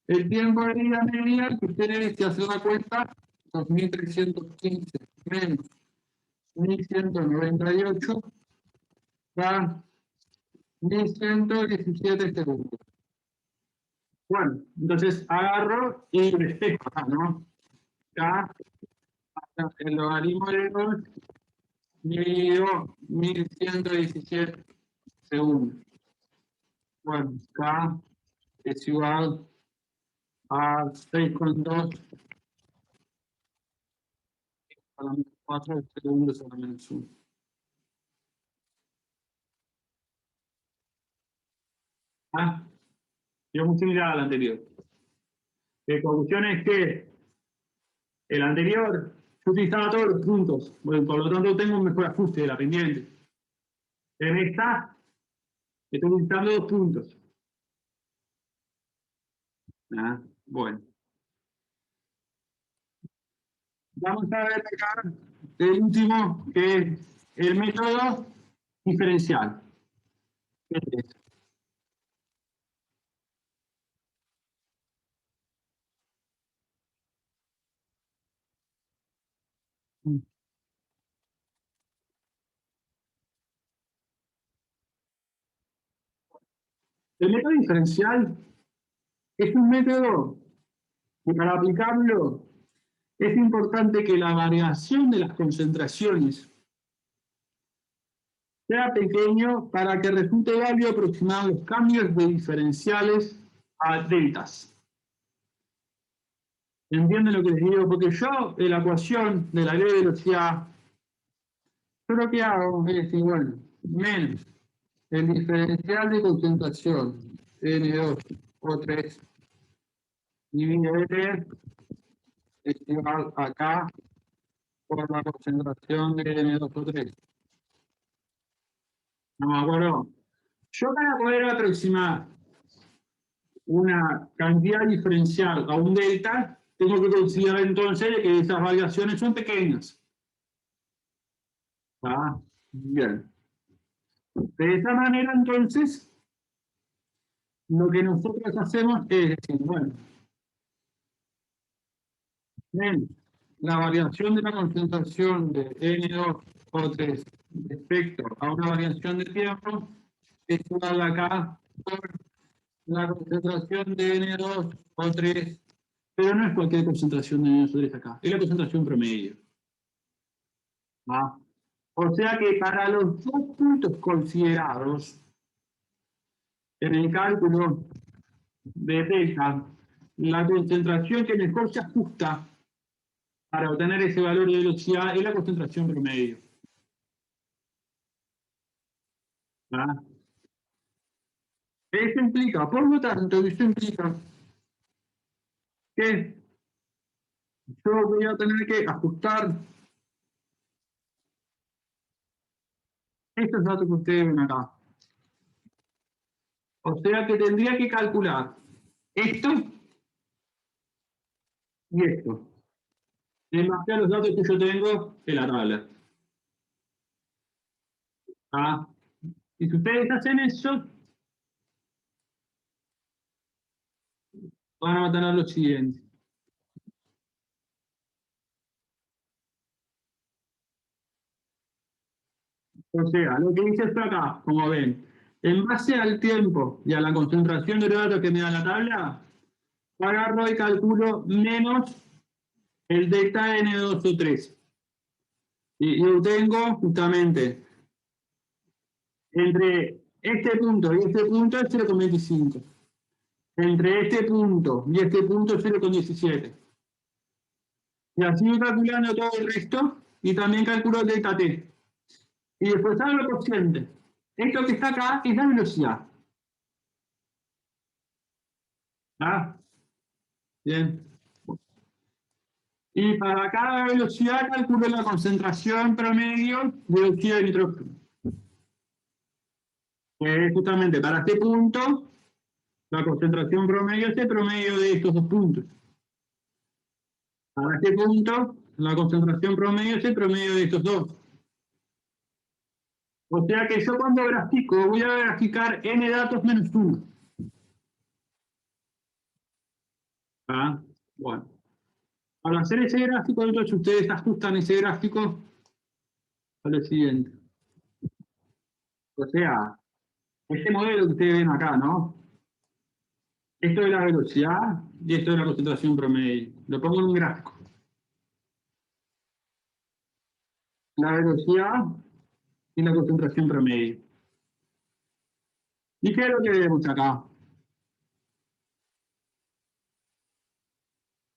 el tiempo de vida media que ustedes se hacen la cuenta, 2315 menos 1198, da 1117 segundos. Bueno, entonces agarro y despejo acá, ¿no? Acá, el logaritmo de 2 dividido 1117 segundos. Bueno, acá es igual a 6,2 para menos 4 segundos para menos 1. Ah, yo muy similar al anterior. La conclusión es que el anterior yo utilizaba todos los puntos, bueno, por lo tanto tengo un mejor ajuste de la pendiente. En esta estoy utilizando 2 puntos. Ah, bueno. Vamos a ver acá el último, que es el método diferencial. Este es. El método diferencial es un método que para aplicarlo es importante que la variación de las concentraciones sea pequeño para que resulte válido aproximar los cambios de diferenciales a deltas. ¿Entienden lo que les digo? Porque yo, en la ecuación de la ley de velocidad, yo lo que hago es decir, bueno, menos el diferencial de concentración N2 o 3 dividido N es igual acá por la concentración de N2 o 3. No me acuerdo. Yo para poder aproximar una cantidad diferencial a un delta, tengo que considerar entonces que esas variaciones son pequeñas. ¿Ah? Bien. De esa manera, entonces, lo que nosotros hacemos es decir, bueno, Bien, la variación de la concentración de N2O3 respecto a una variación de tiempo es igual acá por la concentración de N2O3, pero no es cualquier concentración de N2O3 acá, es la concentración promedio. ¿Ah? O sea que para los dos puntos considerados en el cálculo de delta, la concentración que mejor se ajusta para obtener ese valor de velocidad es la concentración promedio. ¿Ah? Eso implica, por lo tanto, eso implica que yo voy a tener que ajustar estos datos que ustedes ven acá. O sea que tendría que calcular esto y esto, en base a los datos que yo tengo en la tabla. ¿Ah? Y si ustedes hacen eso, van a obtener lo siguiente. O sea, lo que dice esto acá, como ven, en base al tiempo y a la concentración de los datos que me da la tabla, agarro y calculo menos el delta N2O3. Y obtengo justamente entre este punto y este punto es 0,25. Entre este punto y este punto es 0,17. Y así voy calculando todo el resto y también calculo el delta T. Y después hago lo cociente. Esto que está acá es la velocidad. ¿Ah? Bien. Y para cada velocidad calculo la concentración promedio de óxido de nitrógeno. Que es justamente para este punto, la concentración promedio es el promedio de estos dos puntos. Para este punto, la concentración promedio es el promedio de estos dos. O sea que yo cuando grafico, voy a graficar n datos menos 1. ¿Ah? Bueno. Al hacer ese gráfico, entonces ustedes ajustan ese gráfico a lo siguiente. O sea, este modelo que ustedes ven acá, ¿no? Esto es la velocidad y esto es la concentración promedio. Lo pongo en un gráfico. La velocidad y la concentración promedio. ¿Y qué es lo que vemos acá?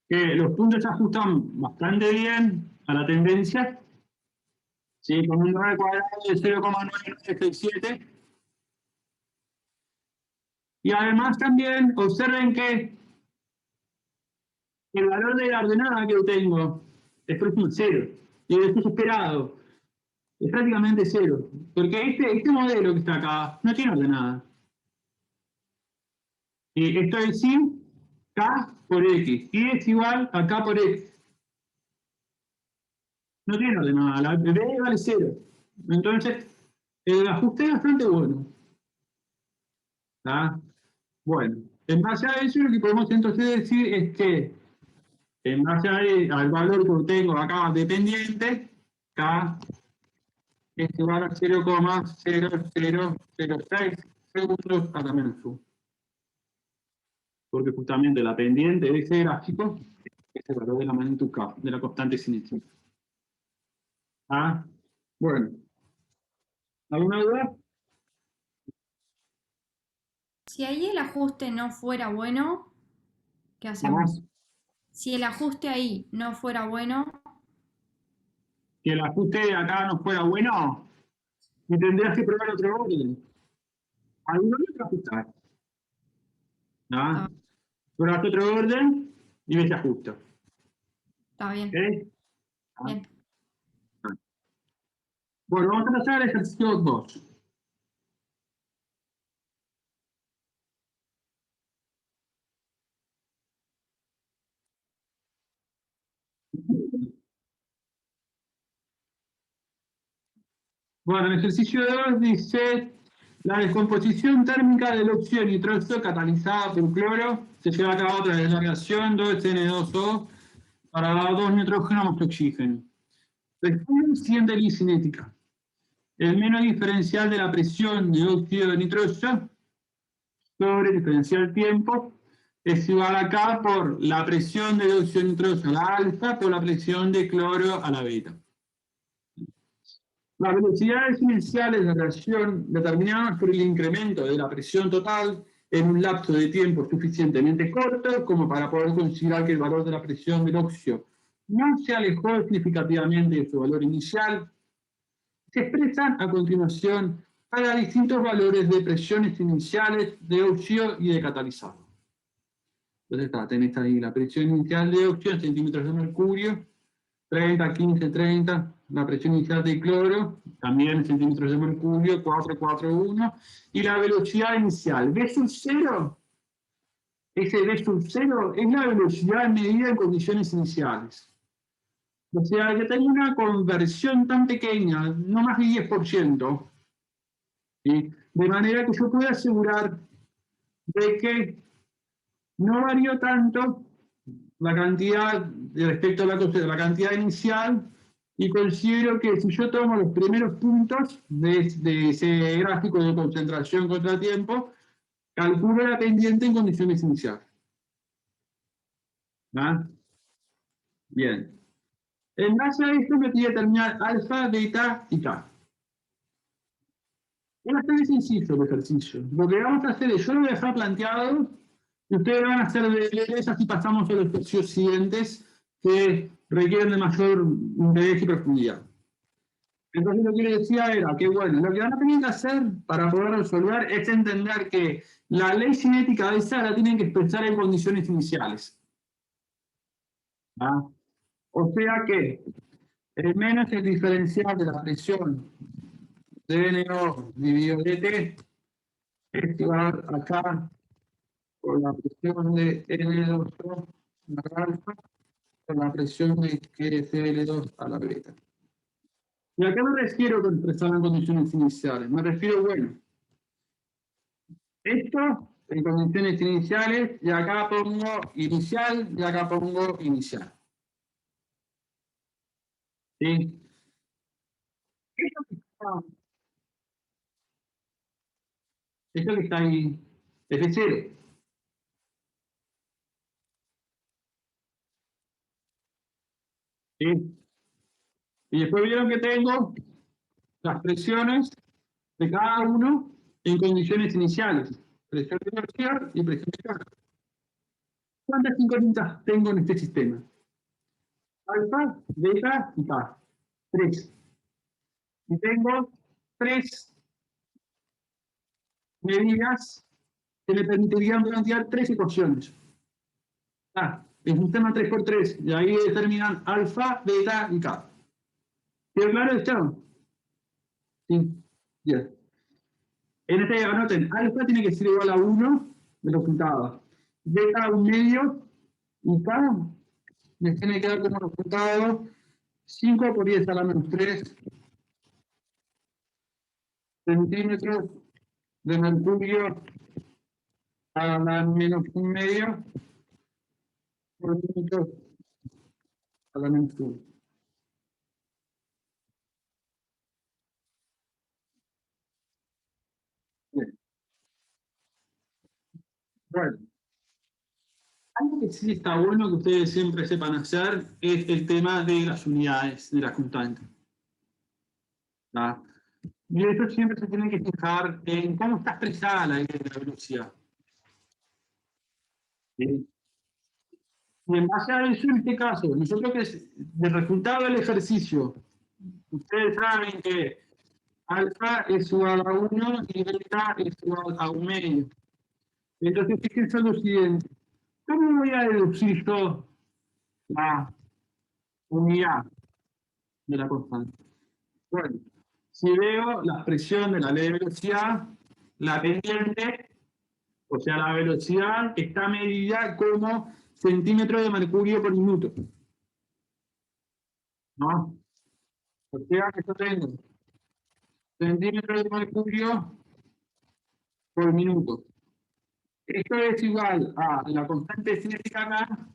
Que los puntos se ajustan bastante bien a la tendencia. ¿Sí? Con un 9 cuadrado de 0,967. Y además también observen que el valor de la ordenada que yo tengo es próximo a 0. Y el desesperado es prácticamente 0. Porque este modelo que está acá no tiene ordenada. Y esto es sin K por X. Y es igual a K por X. No tiene ordenada. La B vale 0. Entonces, el ajuste es bastante bueno. ¿Está? Bueno, en base a eso lo que podemos entonces decir es que en base al valor que obtengo acá dependiente, K es igual a 0,0006 segundos a la menos 1. Porque justamente la pendiente de ese gráfico es el valor de la magnitud K, de la constante cinética. ¿Ah? Bueno. ¿Alguna duda?
Si ahí el ajuste no fuera bueno, ¿qué hacemos?
Vamos.
Si el ajuste ahí no fuera bueno,
Si el ajuste de acá no fuera bueno, y tendrías que probar otro orden. Ahí no hay que ajustar. ¿Ah? Pruebas otro orden y ves ajusta.
está bien.
¿Ok?
Bien.
Bueno, vamos a pasar al ejercicio 2. Bueno, el ejercicio 2 dice: la descomposición térmica del óxido nitroso catalizada por cloro se lleva a cabo a través de la reacción 2N2O para 2 nitrógenos más oxígeno. Responde siguiente ley cinética. El menos diferencial de la presión de óxido de nitrógeno sobre el diferencial tiempo es igual a K por la presión de óxido de nitrógeno a la alfa por la presión de cloro a la beta. Las velocidades iniciales de reacción determinadas por el incremento de la presión total en un lapso de tiempo suficientemente corto como para poder considerar que el valor de la presión del óxido no se alejó significativamente de su valor inicial, se expresan a continuación para distintos valores de presiones iniciales de óxido y de catalizador. Entonces tenés ahí la presión inicial de óxido en centímetros de mercurio, 30, 15, 30, la presión inicial de cloro, también en centímetros de mercurio, 4, 4, 1, y la velocidad inicial. V sub 0, ese V sub 0 es la velocidad medida en condiciones iniciales. O sea, que tengo una conversión tan pequeña, no más de 10%, ¿sí? De manera que yo pueda asegurar de que no varió tanto la cantidad respecto a la cantidad inicial, y considero que si yo tomo los primeros puntos de ese gráfico de concentración contra tiempo, calculo la pendiente en condiciones iniciales. ¿Ah? Bien. En base a esto me pide determinar alfa, beta y K. Es bastante sencillo el ejercicio. Lo que vamos a hacer es, yo lo voy a dejar planteado, y ustedes van a hacer deberes, así pasamos a los ejercicios siguientes que requieren de mayor interés y profundidad. Entonces lo que les decía era que, bueno, lo que van a tener que hacer para poder resolver es entender que la ley cinética de esa la tienen que expresar en condiciones iniciales. ¿Ah? O sea que el menos el diferencial de la presión de NO dividido dt es igual acá por la presión de N2 a la alfa por la presión de Cl2 a la beta. ¿Y a qué me refiero con expresar en condiciones iniciales? Me refiero, bueno, esto en condiciones iniciales, y acá pongo inicial, y acá pongo inicial. ¿Sí? Esto que está ahí, F0. ¿Sí? Y después vieron que tengo las presiones de cada uno en condiciones iniciales. Presión de inercia y presión de carga. ¿Cuántas incógnitas tengo en este sistema? Alfa, beta y K. 3. Y tengo 3 medidas que me permitirían plantear 3 ecuaciones. Es un sistema 3×3, y ahí determinan alfa, beta y K. ¿Quedó claro esto? Sí. Bien. En este, anoten, alfa tiene que ser igual a 1 de los resultados. Beta a 1/2 y K les tiene que dar como resultado 5 por 10 a la menos 3 centímetros de mercurio a la menos 1/2 por minuto a la menos 1. Bien. Bueno, algo que sí está bueno que ustedes siempre sepan hacer es el tema de las unidades, de las constantes. ¿Ah? Y eso siempre se tiene que fijar en cómo está expresada la velocidad. ¿Sí? Y en base a eso, en este caso, nosotros que del resultado del ejercicio, ustedes saben que alfa es igual a 1 y beta es igual a 1/2. Entonces, fíjense lo siguiente. ¿Cómo voy a deducir yo la unidad de la constante? Bueno, si veo la expresión de la ley de velocidad, la pendiente, o sea, la velocidad está medida como centímetros de mercurio por minuto. ¿No? O sea, que yo tengo centímetros de mercurio por minuto. Esto es igual a la constante cinética acá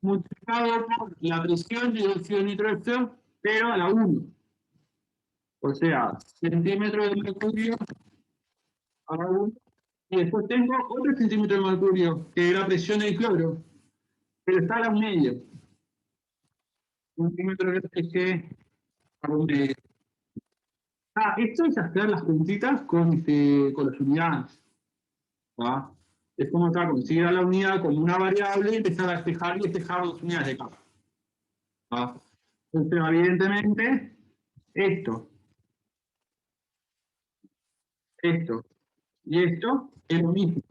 multiplicado por la presión de dióxido de nitrógeno, pero a la 1. O sea, centímetros de mercurio a la 1. Y después tengo otro centímetro de mercurio, que es la presión del cloro, pero está a la 1,5. Centímetro de G a la 1,5. Esto es hacer las puntitas con las unidades. ¿Va? Es como considerar la unidad como una variable y empezar a despejar y despejar las unidades de capa. ¿Va? Entonces, evidentemente, esto y esto es lo mismo.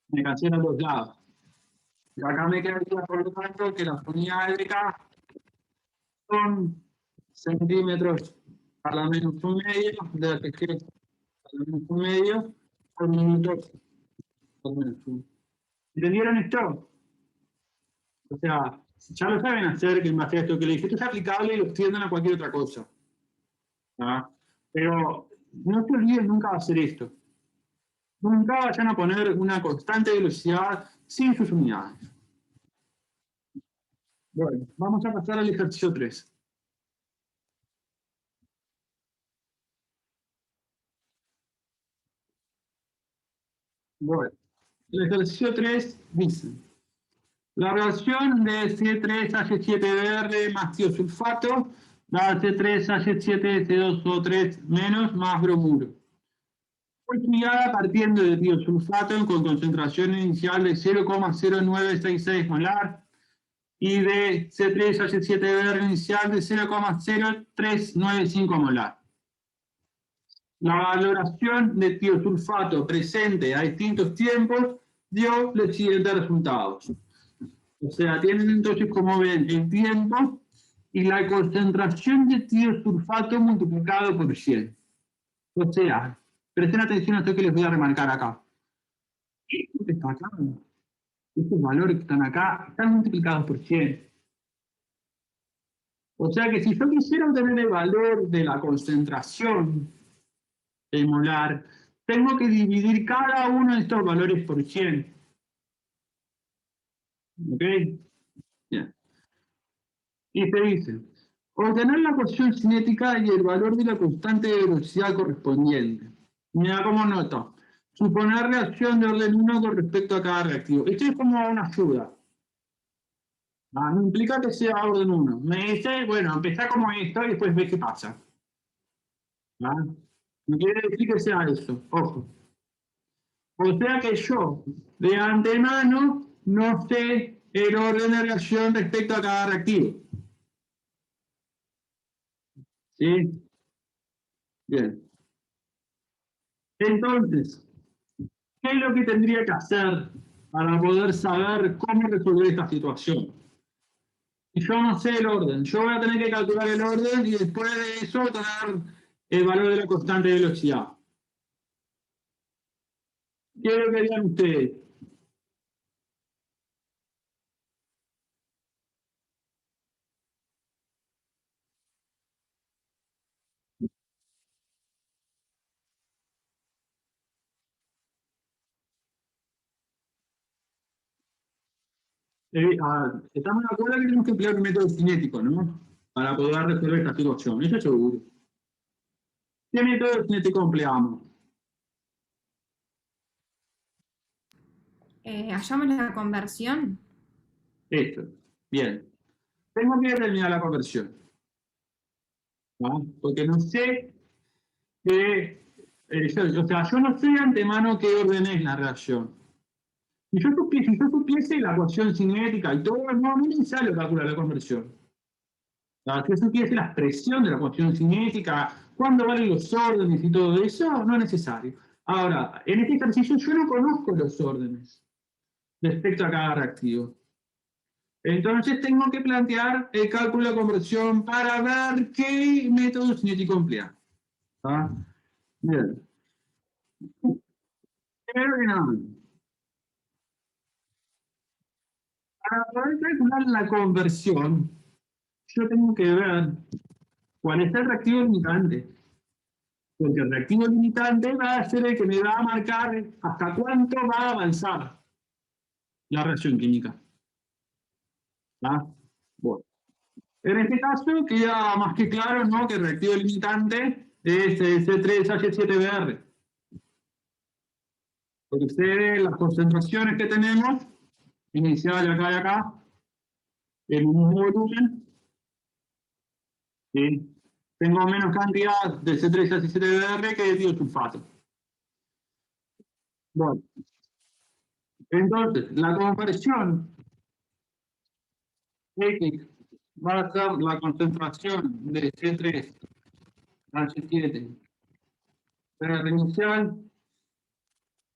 Me cancela a los lados. Y acá me quedaría, por lo tanto, que las unidades de K son centímetros a la menos 1,5 de la que a la menos 1,5 por minuto por menos 1. ¿Entendieron esto? O sea, ya lo saben hacer, que en base a esto que le dije, esto es aplicable y lo extiendan a cualquier otra cosa. ¿Ah? Pero no se olviden nunca de hacer esto. Nunca vayan a poner una constante de velocidad sin sus unidades. Bueno, vamos a pasar al ejercicio 3. Bueno, el ejercicio 3 dice: la reacción de C3H7Br más tiosulfato da C3H7SO3 menos más bromuro. Fue estudiada partiendo de tiosulfato con concentración inicial de 0,0966 molar y de C3H7Br inicial de 0,0395 molar. La valoración de tiosulfato presente a distintos tiempos dio los siguientes resultados. O sea, tienen entonces, como ven, el tiempo y la concentración de tiosulfato multiplicado por 100. O sea, presten atención a esto que les voy a remarcar acá. Esto que está acá, estos valores que están acá, están multiplicados por 100. O sea que si yo quisiera obtener el valor de la concentración molar, tengo que dividir cada uno de estos valores por 100. ¿Ok? Bien. Y te dice: obtener la ecuación cinética y el valor de la constante de velocidad correspondiente. Mira cómo noto. Suponer reacción de orden 1 con respecto a cada reactivo. Esto es como una ayuda. No implica que sea orden 1. Me dice, bueno, empezá como esto y después ves qué pasa. No quiere decir que sea eso. Ojo. O sea que yo, de antemano, no sé el orden de reacción respecto a cada reactivo. ¿Sí? Bien. Entonces, ¿qué es lo que tendría que hacer para poder saber cómo resolver esta situación? Y yo no sé el orden. Yo voy a tener que calcular el orden y después de eso tener el valor de la constante de velocidad. ¿Qué es lo que harían ustedes? Estamos de acuerdo que tenemos que emplear un método cinético, ¿no? Para poder resolver esta situación, eso es seguro. ¿Qué método cinético empleamos?
Hallamos la conversión.
Esto. Bien. Tengo que determinar la conversión. ¿No? Porque no sé que. O sea, yo no sé de antemano qué orden es la reacción. Si yo supiese la ecuación cinética y todo, no es necesario calcular la conversión. Si yo supiese la expresión de la ecuación cinética, cuándo valen los órdenes y todo eso, no es necesario. Ahora, en este ejercicio yo no conozco los órdenes respecto a cada reactivo. Entonces tengo que plantear el cálculo de conversión para ver qué método cinético emplear. ¿Está? Bien. Primero que nada, para poder calcular la conversión, yo tengo que ver cuál es el reactivo limitante. Porque el reactivo limitante va a ser el que me va a marcar hasta cuánto va a avanzar la reacción química. ¿Ah? Bueno. En este caso queda más que claro, ¿no?, que el reactivo limitante es el C3H7Br. Porque ustedes, las concentraciones que tenemos, inicial acá y acá, en un volumen, ¿sí?, tengo menos cantidad de C3H7Br que de tiosulfato. Bueno, entonces, la conversión X va a ser la concentración de C3H7 Br inicial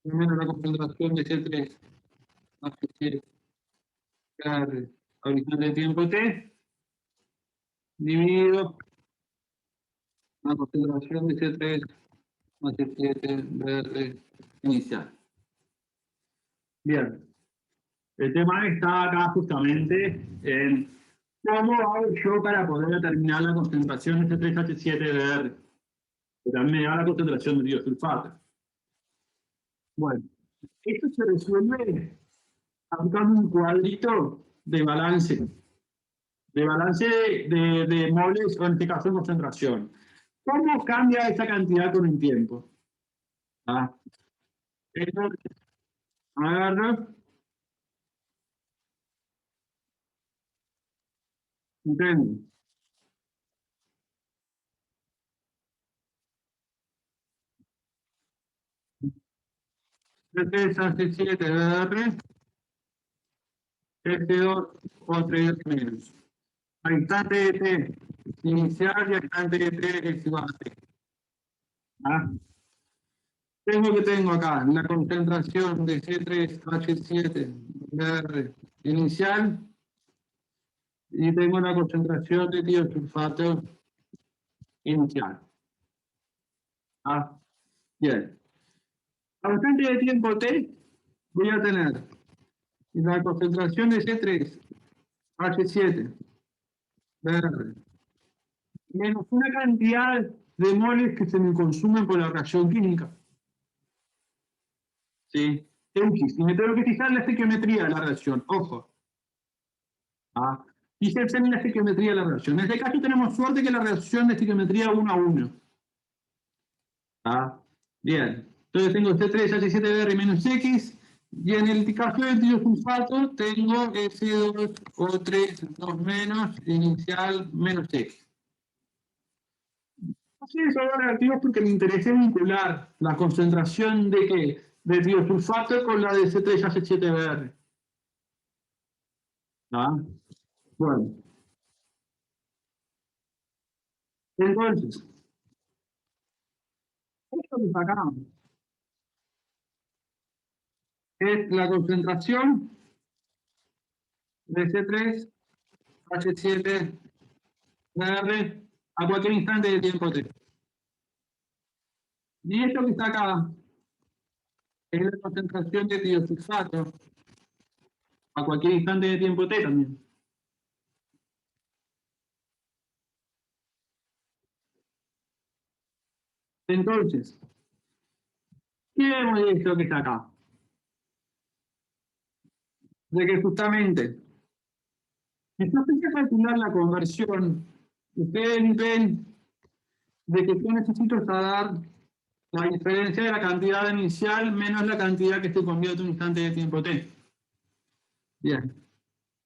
menos la concentración de C3H7 Br horizonte de tiempo T dividido la concentración de C3H7 Br inicial. Bien. El tema está acá justamente en cómo hago yo para poder determinar la concentración de C3H7Br, que también me da la concentración de tiosulfato. Bueno, esto se resuelve aplicando un cuadrito de balance de moles, o en este caso de concentración. ¿Cómo cambia esa cantidad con el tiempo? ¿Ah? Entonces, agarro, y tengo C3H7Br, S2 o 3 menos. A instante de T inicial y a instante de T es igual a T. ¿Ah? Tengo acá la concentración de C3H7Br inicial y tengo la concentración de tiosulfato inicial. ¿Ah? Bien. A instante de tiempo T voy a tener la concentración de C3H7Br menos una cantidad de moles que se me consumen por la reacción química. ¿Sí? X. Y me tengo que fijar la estequiometría de la reacción. Ojo. ¿Ah? Fíjense en la estequiometría de la reacción. En este caso tenemos suerte que la reacción de estequiometría 1 a 1. ¿Ah? Bien. Entonces tengo C3H7Br menos X. Y en el caso del tiosulfato tengo S2O3 2 menos inicial menos X. Así son reactivos porque me interesa vincular la concentración de ¿qué? De tiosulfato con la de C3H7Br. ¿Ah? Bueno. Entonces, esto que sacamos es la concentración de C3H7Br a cualquier instante de tiempo T. Y esto que está acá es la concentración de tiosulfato a cualquier instante de tiempo T también. Entonces, ¿qué vemos de esto que está acá? De que justamente, si yo empiezo a calcular la conversión, ustedes ven de que yo necesito saber la diferencia de la cantidad inicial menos la cantidad que estoy cambiando en un instante de tiempo T. Bien.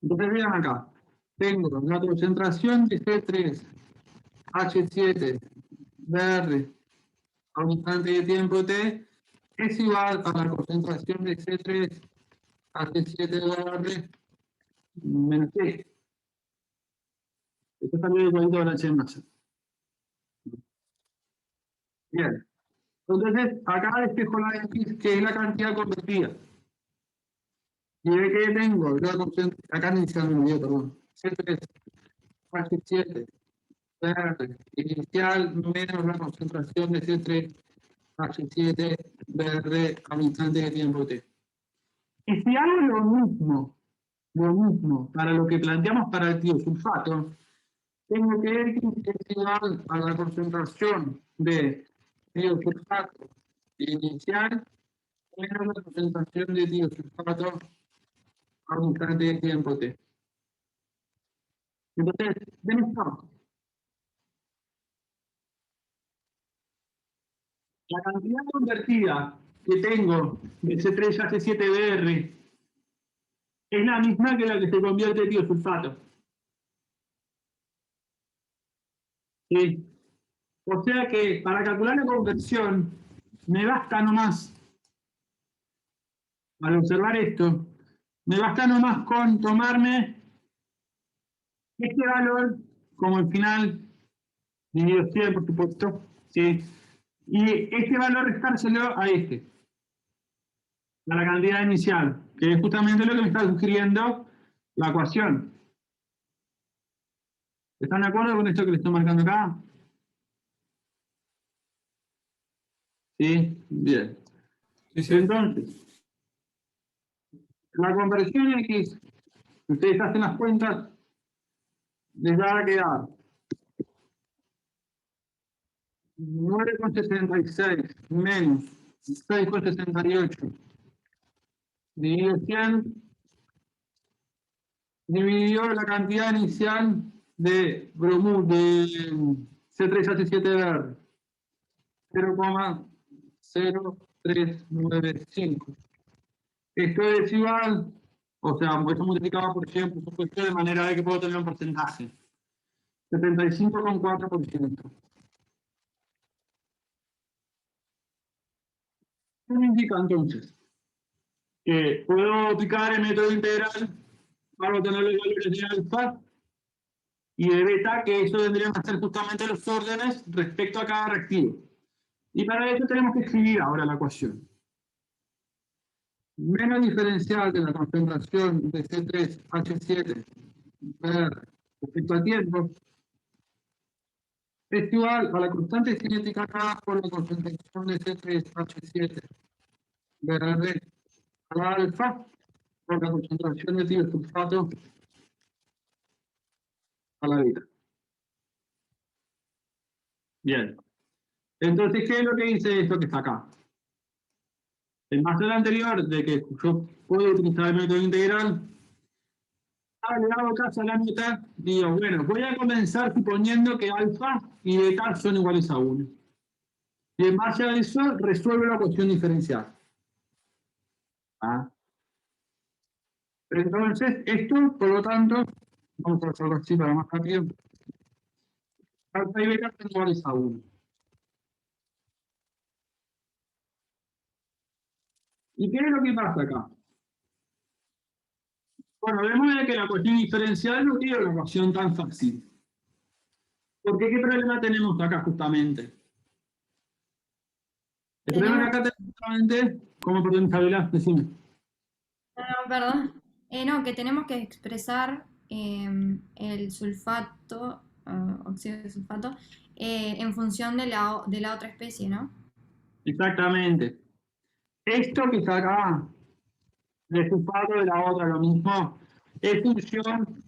Entonces vean acá. Tengo la concentración de C3H7Br a un instante de tiempo T es igual a la concentración de C3H7Br menos T. Esto también es igualito a la H masa. Bien. Entonces, acá despejo la X, que es la cantidad convertida. Y ve que tengo, acá inicial me olvidé, perdón. C3H7Br inicial menos la concentración de C3H7Br a un instante de tiempo T. Y si hago lo mismo para lo que planteamos para el tiosulfato, tengo que X es igual a la concentración de tiosulfato inicial menos la concentración de tiosulfato a un instante de tiempo T. Entonces, ven esto. La cantidad convertida que tengo de C3 a C7BR es la misma que la que se convierte en tiosulfato. ¿Sí? O sea que para calcular la conversión me basta nomás, al observar esto, me basta nomás con tomarme este valor como el final, dividido 100 por supuesto, ¿sí? Y este valor restárselo a este, a la cantidad inicial, que es justamente lo que me está sugiriendo la ecuación. ¿Están de acuerdo con esto que le estoy marcando acá? Sí, bien.
Sí, sí.
Entonces, la conversión X, si ustedes hacen las cuentas, les va a quedar 9,66 menos 6,68 dividido 100 dividido la cantidad inicial de C3H7R, 0,0395. Esto es igual, o sea, esto multiplicado por 100, por supuesto, de manera de que puedo tener un porcentaje. 75,4%. ¿Qué me indica entonces? Que puedo aplicar el método integral para obtener los valores de alfa y de beta, que eso vendrían a ser justamente los órdenes respecto a cada reactivo. Y para eso tenemos que escribir ahora la ecuación. Menos diferencial de la concentración de C3H7 respecto al tiempo es igual a la constante cinética K por la concentración de C3H7 BR a la alfa por la concentración de tiosulfato a la beta. Bien. Entonces, ¿qué es lo que dice esto que está acá? En base al anterior, de que yo puedo utilizar el método integral, le hago caso a la nota, digo, bueno, voy a comenzar suponiendo que alfa y beta son iguales a 1. Y en base a eso, resuelvo la ecuación diferencial. ¿Ah? Entonces, esto, por lo tanto, vamos a hacerlo así para más rápido. Alfa y beta son iguales a 1. ¿Y qué es lo que pasa acá? Bueno, vemos que la ecuación diferencial no tiene una ecuación tan fácil. Porque ¿qué problema tenemos acá justamente? El problema que acá tenemos justamente, ¿cómo perdón, Isabela? Decime.
No, perdón. No, que tenemos que expresar el sulfato, óxido de sulfato, en función de la otra especie, ¿no?
Exactamente. Esto que está acá, de sulfato de la otra, lo mismo, es función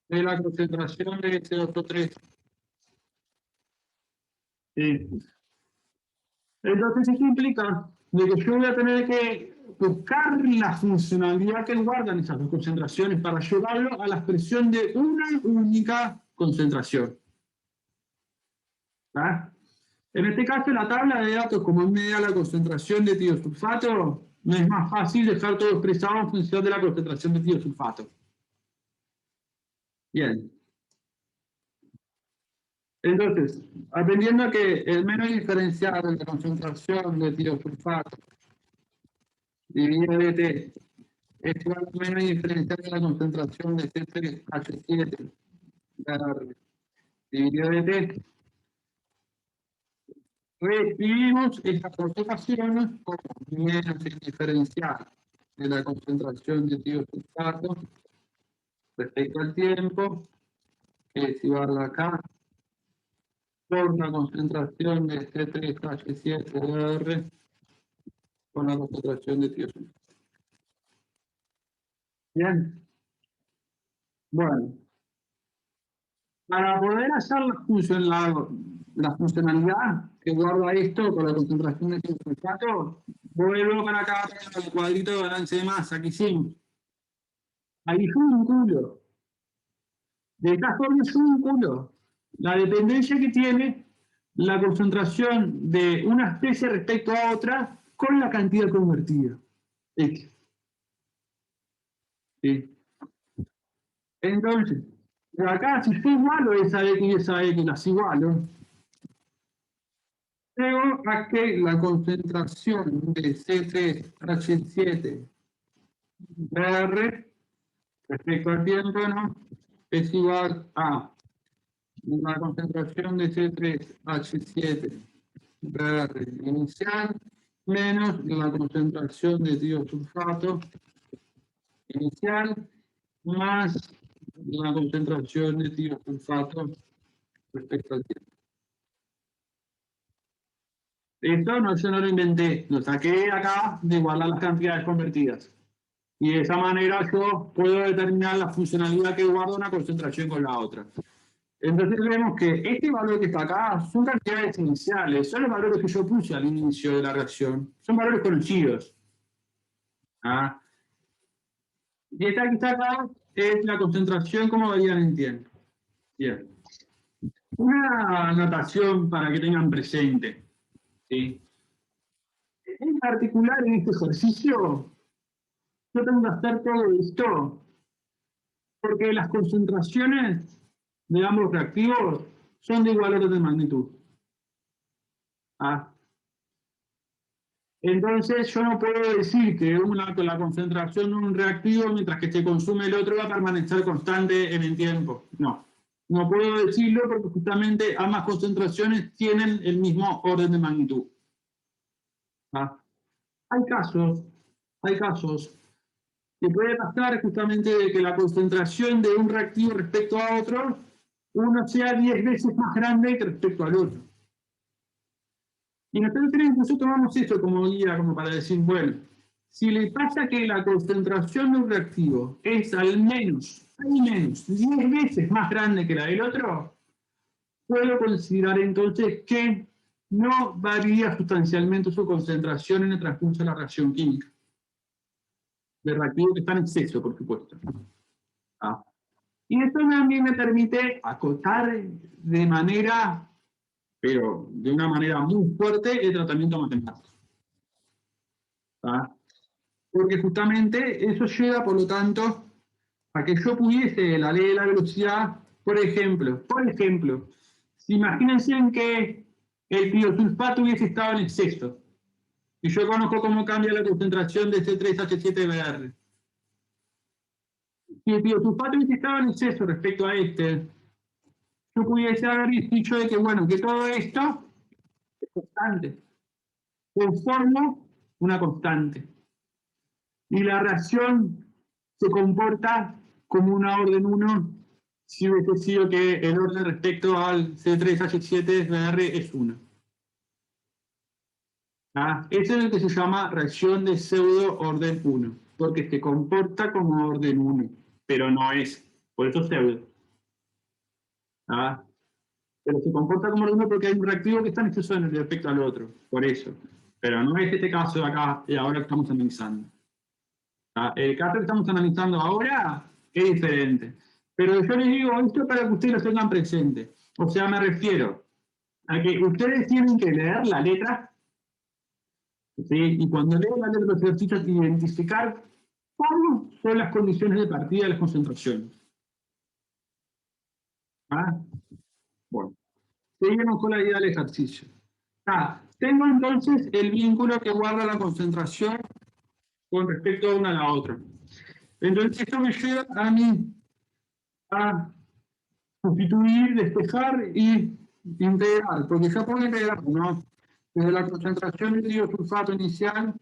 de la concentración de CO3. Sí. Entonces, eso implica de que yo voy a tener que buscar la funcionalidad que guardan esas dos concentraciones para llevarlo a la expresión de una única concentración. ¿Ah? En este caso, la tabla de datos, como me da la concentración de tiosulfato, me es más fácil dejar todo expresado en función de la concentración de tiosulfato. Bien. Entonces, atendiendo que el menos diferencial de la concentración de tiosulfato dividido de T es igual al menos diferencial de la concentración de C3H7 dividido de T, reescribimos esta concentración como menos el diferencial de la concentración de tiosulfato respecto al tiempo, que es igual a K por la concentración de C3H7R con la concentración de tiosulfato. Bien. Bueno. Para poder hacer la funcionalidad que guarda esto con la concentración de tiosulfato, vuelvo para acá al cuadrito de balance de masa que hicimos. Ahí yo vinculo De esta forma es un vínculo. La dependencia que tiene la concentración de una especie respecto a otra con la cantidad convertida. X. ¿Sí? Entonces, acá si yo igualo esa X y esa X, las igualo, tengo a que la concentración de C3H7 BR respecto al tiempo, ¿no? Es igual a la concentración de C3H7 BR inicial menos la concentración de tiosulfato inicial más la concentración de tiosulfato respecto al tiempo. Esto no, yo no lo inventé, lo saqué acá de igualar las cantidades convertidas. Y de esa manera yo puedo determinar la funcionalidad que guarda una concentración con la otra. Entonces vemos que este valor que está acá son cantidades iniciales, son los valores que yo puse al inicio de la reacción, son valores conocidos. ¿Ah? Y esta que está acá es la concentración como varían en tiempo. Bien. Una anotación para que tengan presente. ¿Sí? En particular en este ejercicio, yo tengo que hacer todo esto porque las concentraciones de ambos reactivos son de igual orden de magnitud. ¿Ah? Entonces yo no puedo decir que la concentración de un reactivo mientras que se consume el otro va a permanecer constante en el tiempo. No, no puedo decirlo porque justamente ambas concentraciones tienen el mismo orden de magnitud. ¿Ah? Hay casos que puede pasar justamente de que la concentración de un reactivo respecto a otro, uno sea 10 veces más grande que respecto al otro. Y nosotros tomamos esto como guía, como para decir, bueno, si le pasa que la concentración de un reactivo es al menos 10 veces más grande que la del otro, puedo considerar entonces que no varía sustancialmente su concentración en el transcurso de la reacción química. De reactivo que está en exceso, por supuesto. ¿Ah? Y esto también me permite acotar de manera, pero de una manera muy fuerte, el tratamiento matemático. ¿Ah? Porque justamente eso lleva, por lo tanto, a que yo pudiese, la ley de la velocidad, por ejemplo, si imagínense que el tiosulfato hubiese estado en exceso, y yo conozco cómo cambia la concentración de C3H7BR. Si el tiosulfato hubiese estado en exceso respecto a este, yo pudiese haber dicho de que, bueno, que todo esto es constante. Conformo una constante. Y la reacción se comporta como una orden 1 si hubiese sido que el orden respecto al C3H7BR es 1. ¿Ah? Eso es lo que se llama reacción de pseudo orden 1, porque se comporta como orden 1, pero no es, por eso pseudo. ¿Ah? Pero se comporta como orden 1 porque hay un reactivo que está en exceso respecto al otro, por eso. Pero no es este caso de acá, y ahora que estamos analizando. ¿Ah? El caso que estamos analizando ahora es diferente. Pero yo les digo esto para que ustedes lo tengan presente. O sea, me refiero a que ustedes tienen que leer la letra, ¿sí? Y cuando leen la letra de los ejercicios, identificar cómo son las condiciones de partida de las concentraciones. ¿Ah? Bueno, seguimos con la idea del ejercicio. Tengo entonces el vínculo que guarda la concentración con respecto a una a la otra. Entonces esto me lleva a mí a sustituir, despejar y integrar, porque ya puedo integrar, ¿no? Desde la concentración de tiosulfato inicial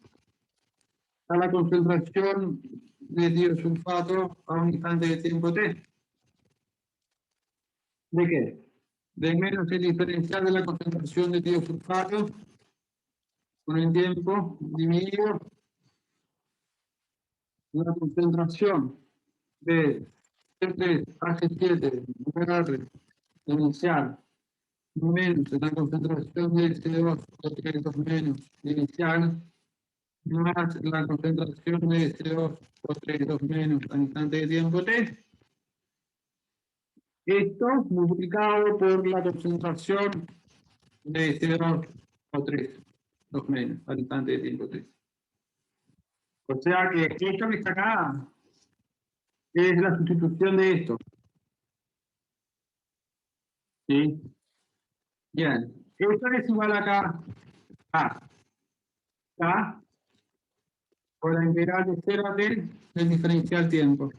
a la concentración de tiosulfato a un instante de tiempo t. ¿De qué? De menos el diferencial de la concentración de tiosulfato con el tiempo dividido la concentración de C3H7 BR inicial menos la concentración de CO2 menos inicial más la concentración de CO2 menos al instante de tiempo t esto multiplicado por la concentración de 0 o 3, 2 menos, al instante de tiempo 3. O sea que esto que está acá es la sustitución de esto. ¿Sí? Bien. Esto es igual acá a K por la integral de 0 a t del diferencial tiempo.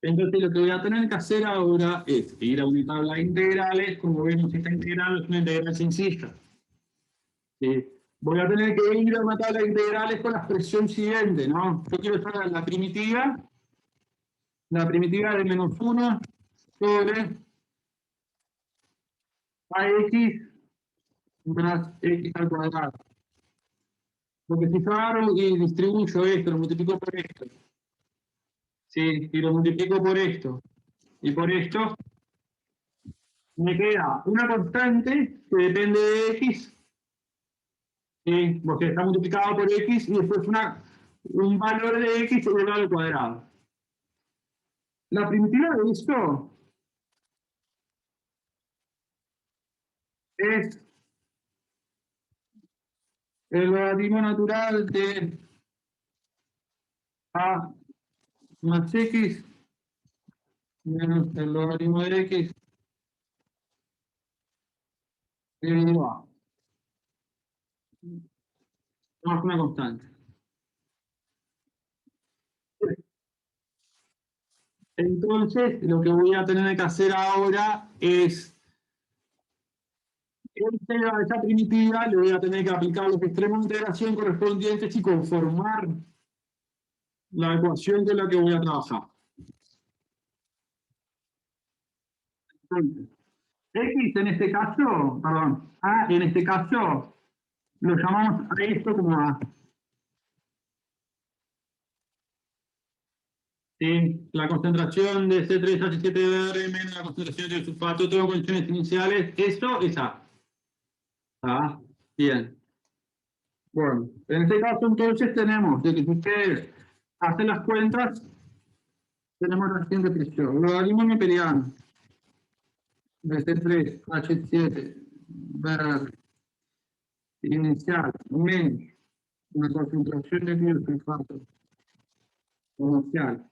Entonces lo que voy a tener que hacer ahora es ir a una tabla de integrales. Como vemos, esta integral es una integral sencilla. ¿Sí? Voy a tener que ir a una tabla de integrales con la expresión siguiente, ¿no? Yo quiero sacar la primitiva de menos 1 sobre ax más x al cuadrado. Porque si yo agarro y distribuyo esto, lo multiplico por esto, ¿sí? Y lo multiplico por esto y por esto, me queda una constante que depende de x, ¿sí? Porque está multiplicado por x y después un valor de x elevado al cuadrado. La primitiva de esto es el logaritmo natural de a más x menos el logaritmo de x dividido a. Más una constante. Entonces, lo que voy a tener que hacer ahora es, a esa primitiva le voy a tener que aplicar los extremos de integración correspondientes y conformar la ecuación con la que voy a trabajar. Entonces, x en este caso, perdón, a en este caso, lo llamamos a esto como a. ¿Sí? La concentración de C3H7BR menos la concentración de sulfato, todo condiciones iniciales, eso es A. ¿Ah? Bien. Bueno, en este caso entonces tenemos, de que si ustedes hacen las cuentas, tenemos la siguiente expresión. Logaritmo neperiano de C3H7BR inicial menos una concentración de biosulfato inicial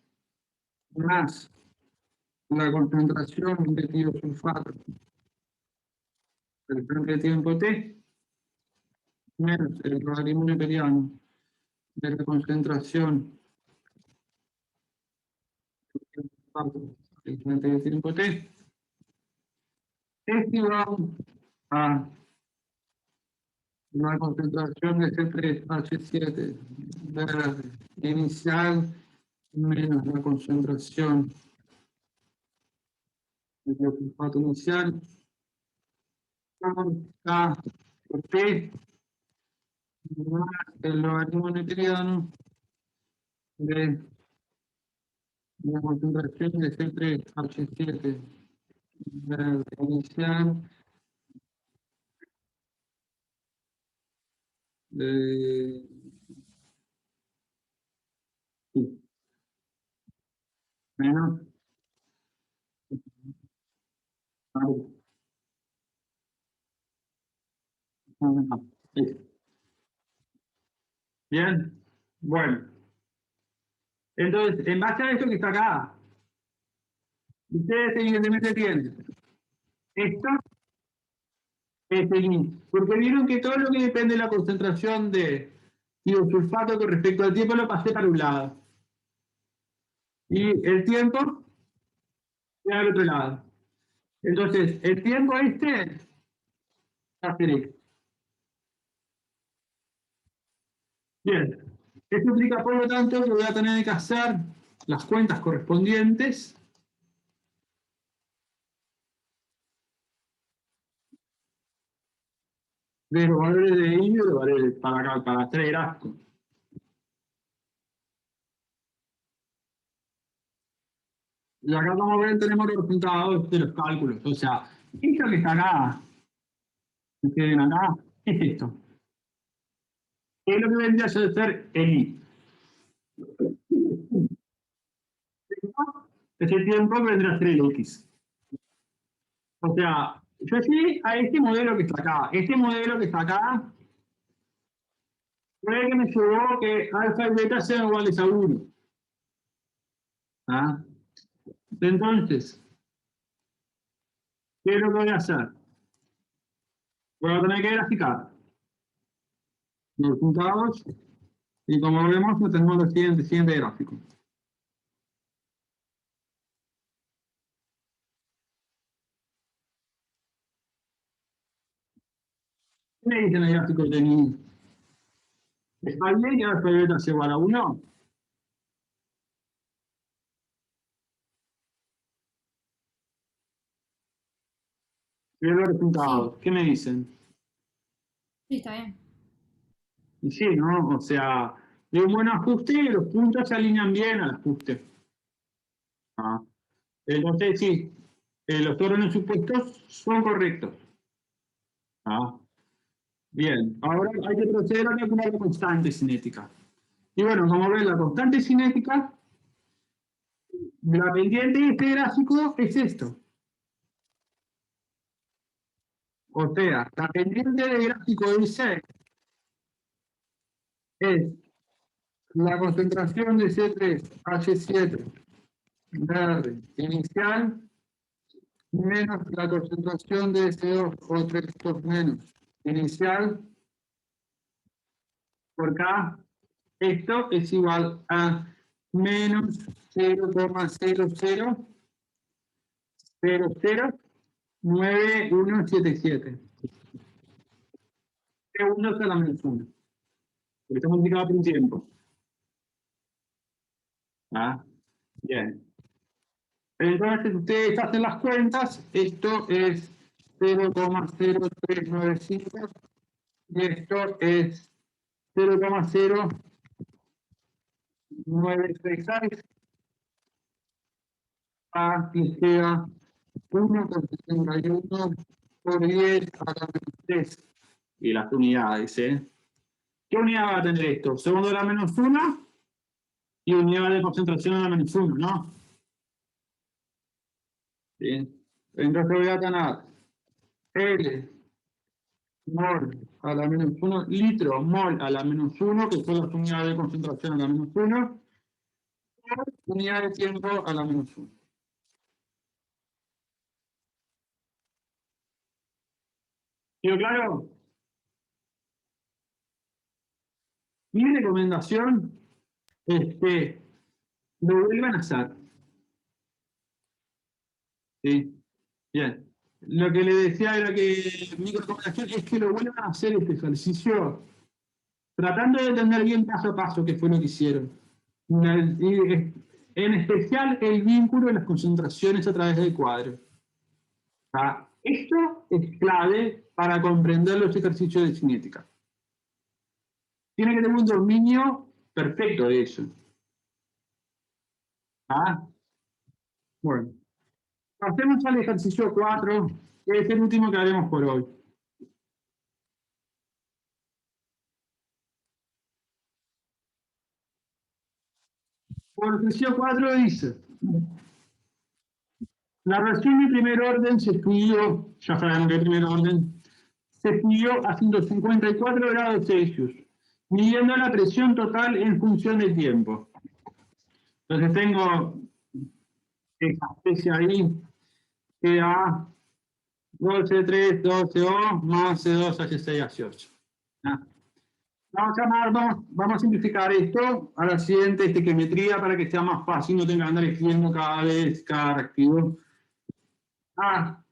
más la concentración de biosulfato del frente de tiempo T menos el logaritmo neperiano de la concentración del frente de tiempo T es igual a la concentración de C3H7 inicial menos la concentración del sulfato inicial por K por T más el logaritmo neperiano de la concentración de C3H7 inicial sí, menos bien, bueno, entonces en base a esto que está acá, ustedes evidentemente tienen esto es el índice, porque vieron que todo lo que depende de la concentración de sulfato con respecto al tiempo lo pasé para un lado y el tiempo queda al otro lado. Entonces el tiempo este va a ser esto. Bien, esto implica por lo tanto que voy a tener que hacer las cuentas correspondientes de los valores de I y de los valores para acá, para hacer el gráfico. Y acá vamos a ver, tenemos los resultados de los cálculos. O sea, esto que está acá, que ven acá, es esto. Es lo que vendría a ser el I. ese tiempo vendrá a ser el X. O sea, yo llegué a este modelo que está acá. Este modelo que está acá fue el que me llevó que alfa y beta sean iguales a 1. ¿Ah? Entonces, ¿qué es lo que voy a hacer? Voy a tener que graficar los resultados y como vemos, tenemos el siguiente gráfico. ¿Qué me dicen el gráfico de mi? ¿Está bien que alfa y beta sea igual a 1? Veo los resultados. ¿Qué me dicen?
Sí, está bien.
Y sí, ¿no? O sea, de un buen ajuste y los puntos se alinean bien al ajuste. Ah. Entonces, sí, los órdenes supuestos son correctos. Ah. Bien, ahora hay que proceder a calcular la constante cinética. Y bueno, como ven, la constante cinética, la pendiente de este gráfico es esto. O sea, la pendiente del gráfico del 6 es la concentración de C3H7 verde inicial menos la concentración de CO o 3 menos inicial por K. Esto es igual a menos 0,00009177 segundos a la menos 1. Porque está multiplicado por un tiempo. ¿Ah? Bien. Entonces, ustedes hacen las cuentas, esto es 0,0395 y esto es 0,0936 a que sea 1,71 por 10 a la menos 3. Y las unidades, ¿eh? ¿Qué unidad va a tener esto? Segundo a la menos 1 y unidad de concentración a la menos 1, ¿no? Bien. Entonces voy a tener L mol a la menos 1, litro mol a la menos 1, que son las unidades de concentración a la menos 1, unidad de tiempo a la menos 1. ¿Quedó claro? Mi recomendación es que lo vuelvan a hacer. ¿Sí? Bien. Lo que le decía era que mi recomendación es que lo vuelvan a hacer este ejercicio tratando de entender bien paso a paso qué fue lo que hicieron. En especial el vínculo de las concentraciones a través del cuadro. ¿Ah? Esto es clave para comprender los ejercicios de cinética. Tiene que tener un dominio perfecto de eso. ¿Ah? Bueno. Pasemos al ejercicio 4, que es el último que haremos por hoy. Por el ejercicio 4 dice: la reacción de primer orden se estudió, ya sabemos que el primer orden, se estudió a 154 grados Celsius, midiendo la presión total en función del tiempo. Entonces tengo esa especie ahí, que da 12,3, 12O más C2H6H8. Vamos a simplificar esto a la siguiente estequiometría para que sea más fácil, no tenga que andar escribiendo cada vez cada reactivo. A,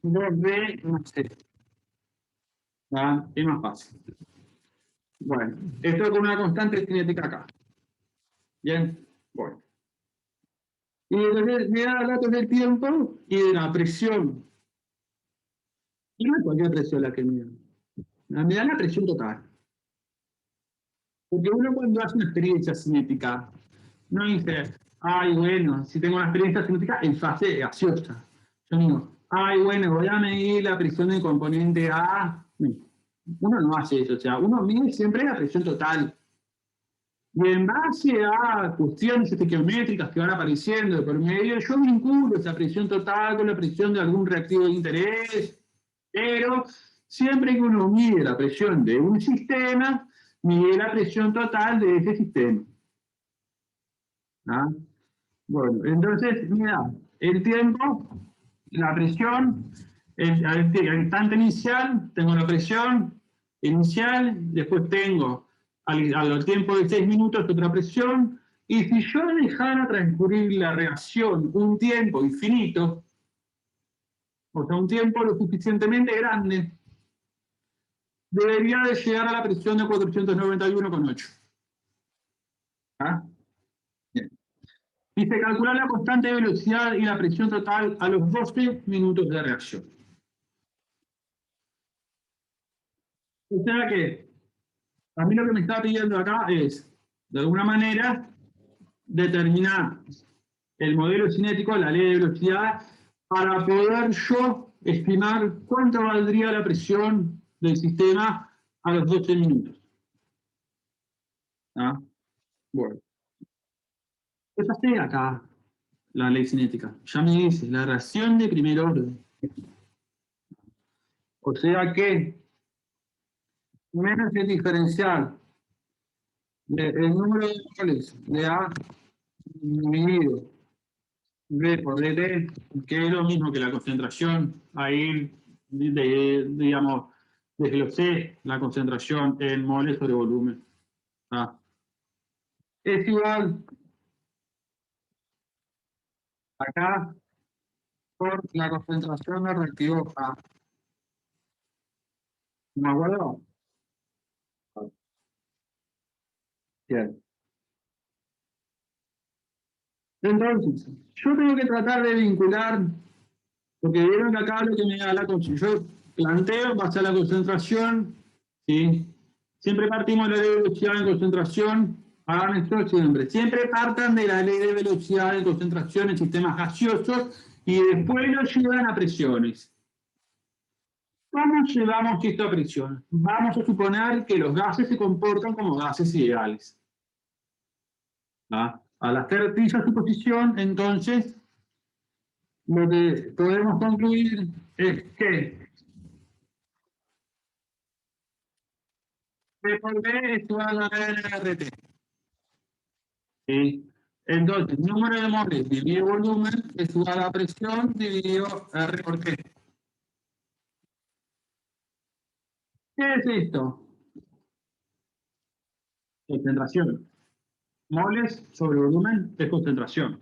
2B más C. Es más fácil. Bueno, esto con una constante cinética acá. Bien, bueno. Y entonces me da datos del tiempo y de la presión. Y no es cualquier presión la que me da. Me da la presión total. Porque uno cuando hace una experiencia cinética, no dice, ay, bueno, si tengo una experiencia cinética en fase gaseosa. Yo digo, ay, bueno, voy a medir la presión del componente A. Uno no hace eso, o sea, uno mide siempre la presión total. Y en base a cuestiones estequiométricas que van apareciendo de por medio, yo vinculo esa presión total con la presión de algún reactivo de interés, pero siempre que uno mide la presión de un sistema, mide la presión total de ese sistema. ¿Ah? Bueno, entonces, mira, el tiempo, la presión, al instante inicial, tengo la presión inicial, después tengo al tiempo de 6 minutos otra presión, y si yo dejara transcurrir la reacción un tiempo infinito, o sea, un tiempo lo suficientemente grande, debería de llegar a la presión de 491,8. ¿Ah? Bien. Dice, calcular la constante de velocidad y la presión total a los 12 minutos de reacción. O sea que, a mí lo que me está pidiendo acá es, de alguna manera, determinar el modelo cinético, la ley de velocidad, para poder yo estimar cuánto valdría la presión del sistema a los 12 minutos. ¿Ah? Bueno. Esa sería acá la ley cinética. Ya me dice, la reacción de primer orden. O sea que menos el diferencial del número de moles de A dividido V por dt, que es lo mismo que la concentración, ahí, digamos, desglosé la concentración en moles sobre volumen. Ah. Es igual acá por la concentración del reactivo A. ¿Me acuerdo? Bien. Entonces, yo tengo que tratar de vincular, porque vieron que acá lo que me da la concentración, yo planteo en base a la concentración, ¿sí? Siempre partimos de la ley de velocidad en concentración, hagan esto siempre. Siempre partan de la ley de velocidad en concentración en sistemas gaseosos y después lo llevan a presiones. ¿Cómo llevamos esto a presión? Vamos a suponer que los gases se comportan como gases ideales. ¿Ah? Al hacer dicha suposición, entonces, lo que podemos concluir es que P por B es igual a RT. ¿Sí? Entonces, número de moles dividido volumen es igual a presión dividido R por T. ¿Qué es esto? Concentración. Moles sobre volumen es concentración.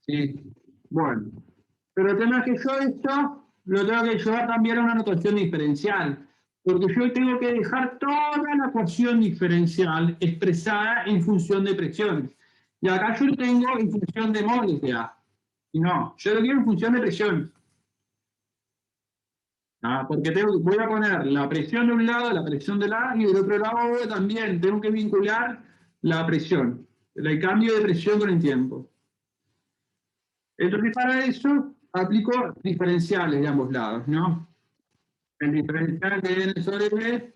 ¿Sí? Bueno. Pero el tema es que yo esto lo tengo que llevar también a una notación diferencial. Porque yo tengo que dejar toda la ecuación diferencial expresada en función de presiones. Y acá yo lo tengo en función de moles de A. Y no, yo lo quiero en función de presiones. Porque voy a poner la presión de un lado, la presión del A, y del otro lado también tengo que vincular la presión, el cambio de presión con el tiempo. Entonces, para eso aplico diferenciales de ambos lados, ¿no? El diferencial de N sobre B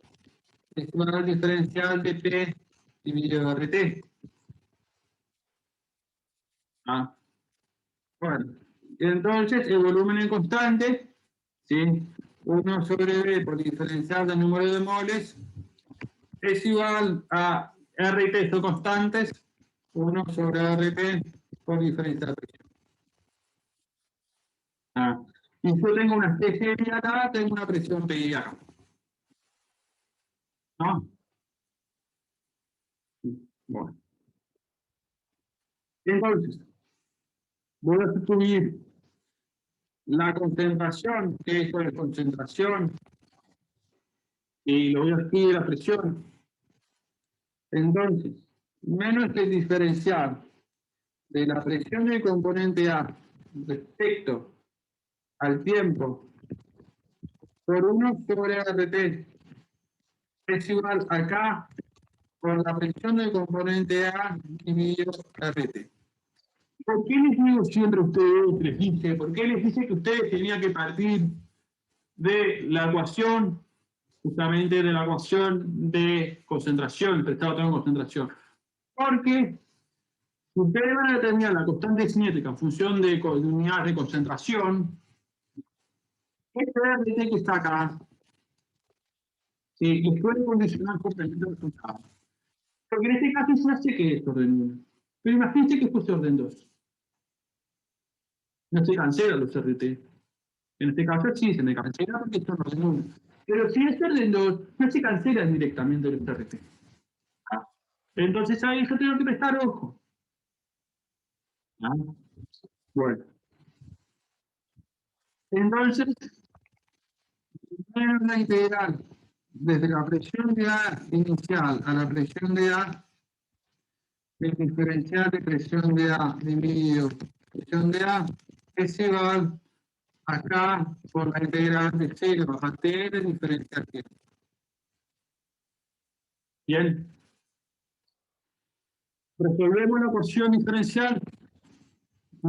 es igual al diferencial de P dividido RT. Bueno, entonces el volumen en constante, ¿sí? 1 sobre B por diferencial del número de moles es igual a R y P son constantes, 1 sobre RP por diferencial de presión. Y yo tengo una especie de acá, tengo una presión PI acá. ¿No? Bueno. Entonces, voy a sustituir la concentración, que es la concentración, y lo voy a escribir la presión. Entonces, menos el diferencial de la presión del componente A respecto al tiempo por 1 sobre RT es igual acá con la presión del componente A dividido RT. ¿Por qué les digo siempre a ustedes, por qué les dije que ustedes tenían que partir de la ecuación, justamente de la ecuación de concentración, el estado de concentración? Porque ustedes van a determinar la constante cinética en función de unidad de concentración. Este RT que está acá, les puede condicionar completamente el resultado. Porque en este caso se hace que es orden 1. Pero imagínense que fuese orden 2. No se cancelan los RT. En este caso sí, se me cancela porque son orden 1. Pero si es orden 2, no se cancelan directamente los RT. ¿Ah? Entonces ahí yo tengo que prestar ojo. ¿Ah? Bueno. Entonces, tenemos la integral desde la presión de A inicial a la presión de A, el diferencial de presión de A dividido presión de A es igual acá por la integral de 0 a T de diferencial T. Bien. Resolvemos la ecuación diferencial.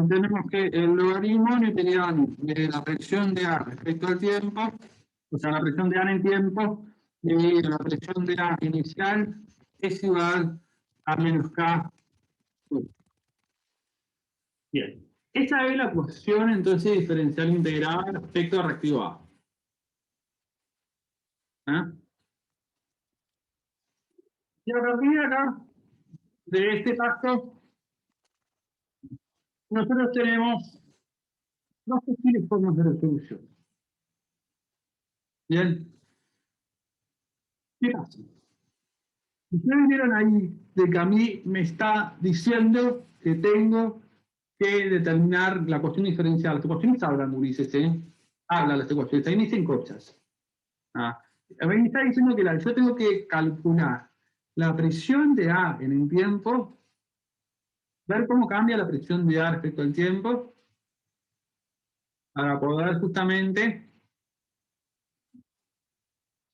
Tenemos que el logaritmo newtoniano de la presión de A respecto al tiempo, o sea, la presión de A en el tiempo, dividido la presión de A inicial es igual a menos K. Bien. Esa es la ecuación entonces diferencial integrada respecto a reactivo A. ¿Ah? Y a partir de acá, de este paso, nosotros tenemos dos posibles formas de resolución. Bien. ¿Qué pasa? Ustedes vieron ahí de que a mí me está diciendo que tengo que determinar la cuestión diferencial. Las ecuaciones hablan, Ulises, ¿eh? Hablan las ecuaciones, ahí me dicen cosas. A mí me está diciendo que yo tengo que calcular la presión de A en el tiempo, ver cómo cambia la presión de A respecto al tiempo, para poder justamente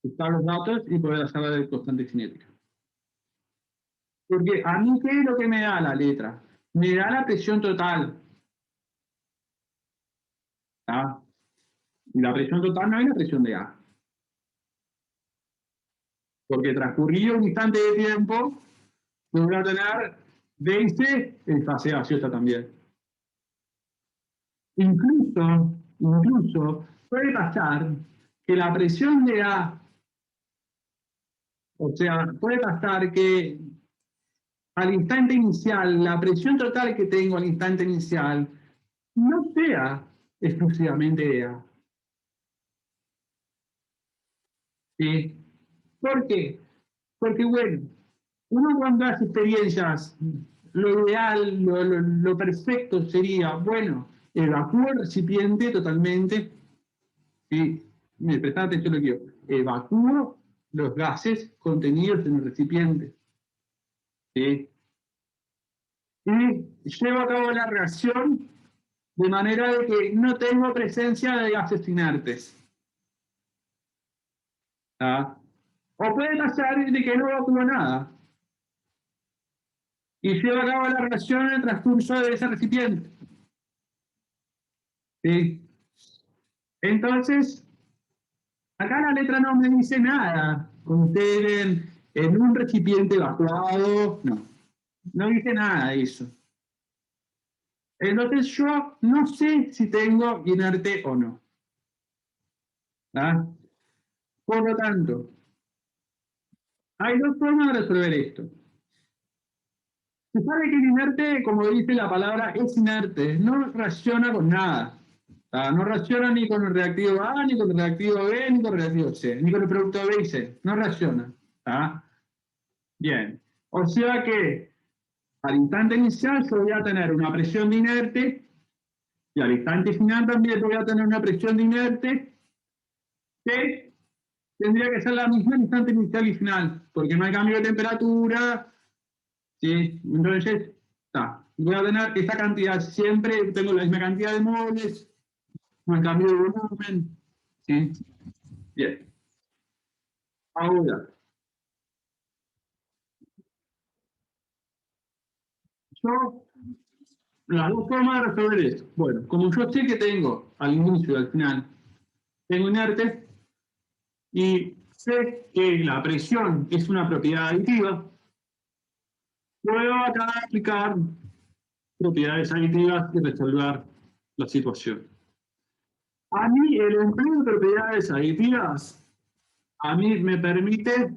buscar los datos y poder hacer la constante cinética. Porque a mí, ¿qué es lo que me da la letra? Me da la presión total. ¿Ah? Y la presión total no es la presión de A. Porque transcurrido un instante de tiempo, voy a tener vence en fase gaseosa también. Incluso puede pasar que la presión de A, o sea, puede pasar que al instante inicial, la presión total que tengo al instante inicial, no sea exclusivamente de A. ¿Sí? ¿Por qué? Porque, bueno, uno cuando hace experiencias, lo ideal, lo perfecto sería, bueno, evacúo el recipiente totalmente, y me prestad atención a lo que digo, evacúo los gases contenidos en el recipiente. ¿Sí? Y llevo a cabo la reacción de manera de que no tengo presencia de gases inertes. ¿Ah? O puede pasar de que no evacúo nada. Y llevo a cabo la reacción en el transcurso de ese recipiente. ¿Sí? Entonces, acá la letra no me dice nada. Ustedes en un recipiente evacuado, no dice nada de eso. Entonces yo no sé si tengo inerte o no. ¿Ah? Por lo tanto, hay dos formas de resolver esto. Se sabe que el inerte, como dice la palabra, es inerte, no reacciona con nada. No reacciona ni con el reactivo A, ni con el reactivo B, ni con el reactivo C, ni con el producto B y C. No reacciona. Bien. O sea que al instante inicial yo voy a tener una presión de inerte y al instante final también voy a tener una presión de inerte que tendría que ser la misma al instante inicial y final, porque no hay cambio de temperatura. ¿Sí? Entonces, voy a tener esta cantidad, siempre tengo la misma cantidad de moles, no hay cambio de volumen. ¿Sí? Bien. Ahora, las dos formas de resolver esto. Bueno, como yo sé que tengo al inicio y al final, tengo inerte, y sé que la presión es una propiedad aditiva, puedo acá aplicar propiedades aditivas y resolver la situación. A mí el empleo de propiedades aditivas, a mí me permite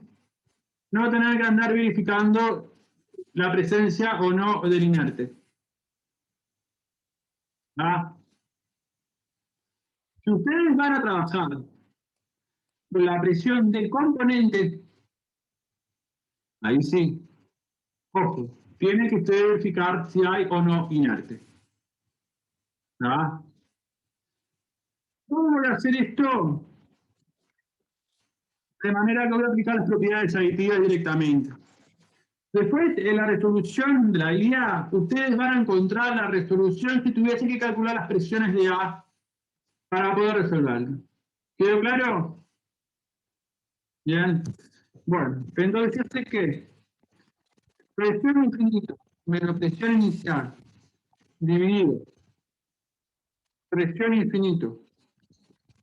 no tener que andar verificando la presencia o no del inerte. ¿Ah? Si ustedes van a trabajar con la presión del componente, ahí sí, ojo, tiene que usted verificar si hay o no inerte. ¿Ah? ¿Cómo voy a hacer esto? De manera que voy a aplicar las propiedades aditivas directamente. Después, en la resolución de la IA, ustedes van a encontrar la resolución si tuviese que calcular las presiones de A para poder resolverlo. ¿Quedó claro? Bien. Bueno, entonces sé que presión infinita menos presión inicial dividido presión infinito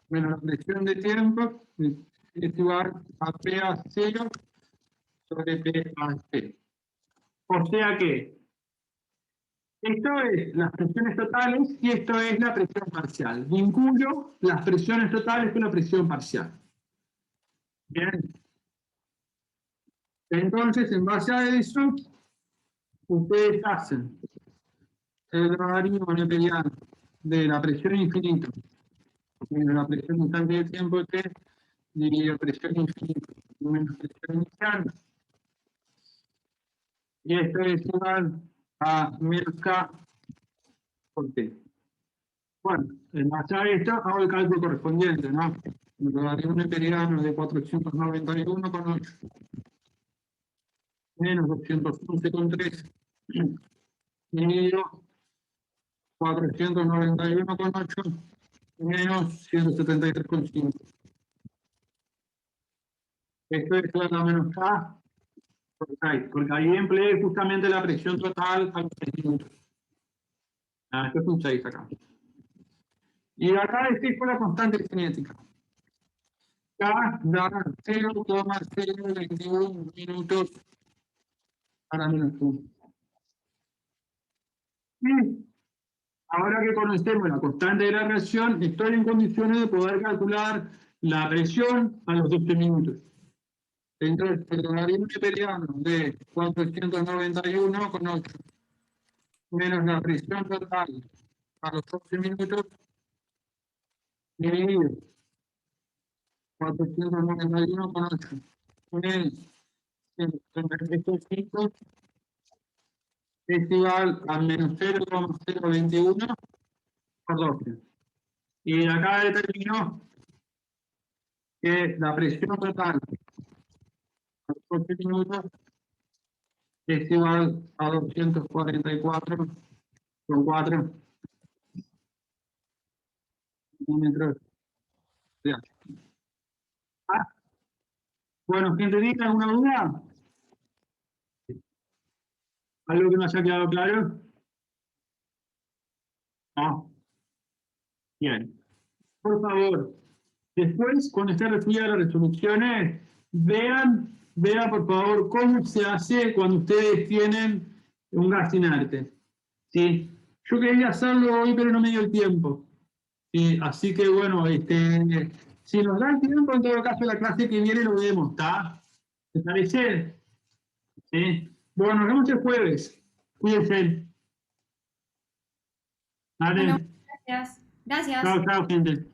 menos la presión de tiempo es igual a P a 0 sobre P a 0. O sea que esto es las presiones totales y esto es la presión parcial. Vinculo las presiones totales con la presión parcial. Bien. Entonces, en base a eso, ustedes hacen el logaritmo neperiano de la presión infinita menos la presión instante de tiempo T dividido presión infinita menos presión inicial. Y esto es igual a menos K por T. Bueno, en base a esto hago el cálculo correspondiente, ¿no? El logaritmo neperiano de 491,8 menos 211,3 dividido 491,8 menos 173,5. Esto es igual a menos K por 6, porque ahí empleé justamente la presión total a los 6 minutos. Ah, esto es un 6 acá. Y acá estoy con la constante cinética. K da 0,021 minutos para menos 1. Y ahora que conocemos la constante de la reacción, estoy en condiciones de poder calcular la presión a los 12 minutos. Entonces, el logaritmo neperiano de 491,8 menos la presión total a los 12 minutos dividido 491,8 menos 173,5 es igual a menos 0,021 por 12. Y acá determinó que la presión total a los 12 minutos es igual a 244,4 milímetros de aire. Ah, bueno, gente, ¿tiene alguna duda? ¿Algo que no haya quedado claro? No. Bien. Por favor, después, cuando esté recibida las resoluciones, vean por favor cómo se hace cuando ustedes tienen un gas inerte. ¿Sí? Yo quería hacerlo hoy, pero no me dio el tiempo. ¿Sí? Así que bueno, si nos da el tiempo, en todo caso, la clase que viene lo vemos, ¿está? ¿Te parece? ¿Sí? Bueno, nos vemos el jueves. Cuídense. Vale.
Bueno, gracias. Gracias.
Chao, chao, gente.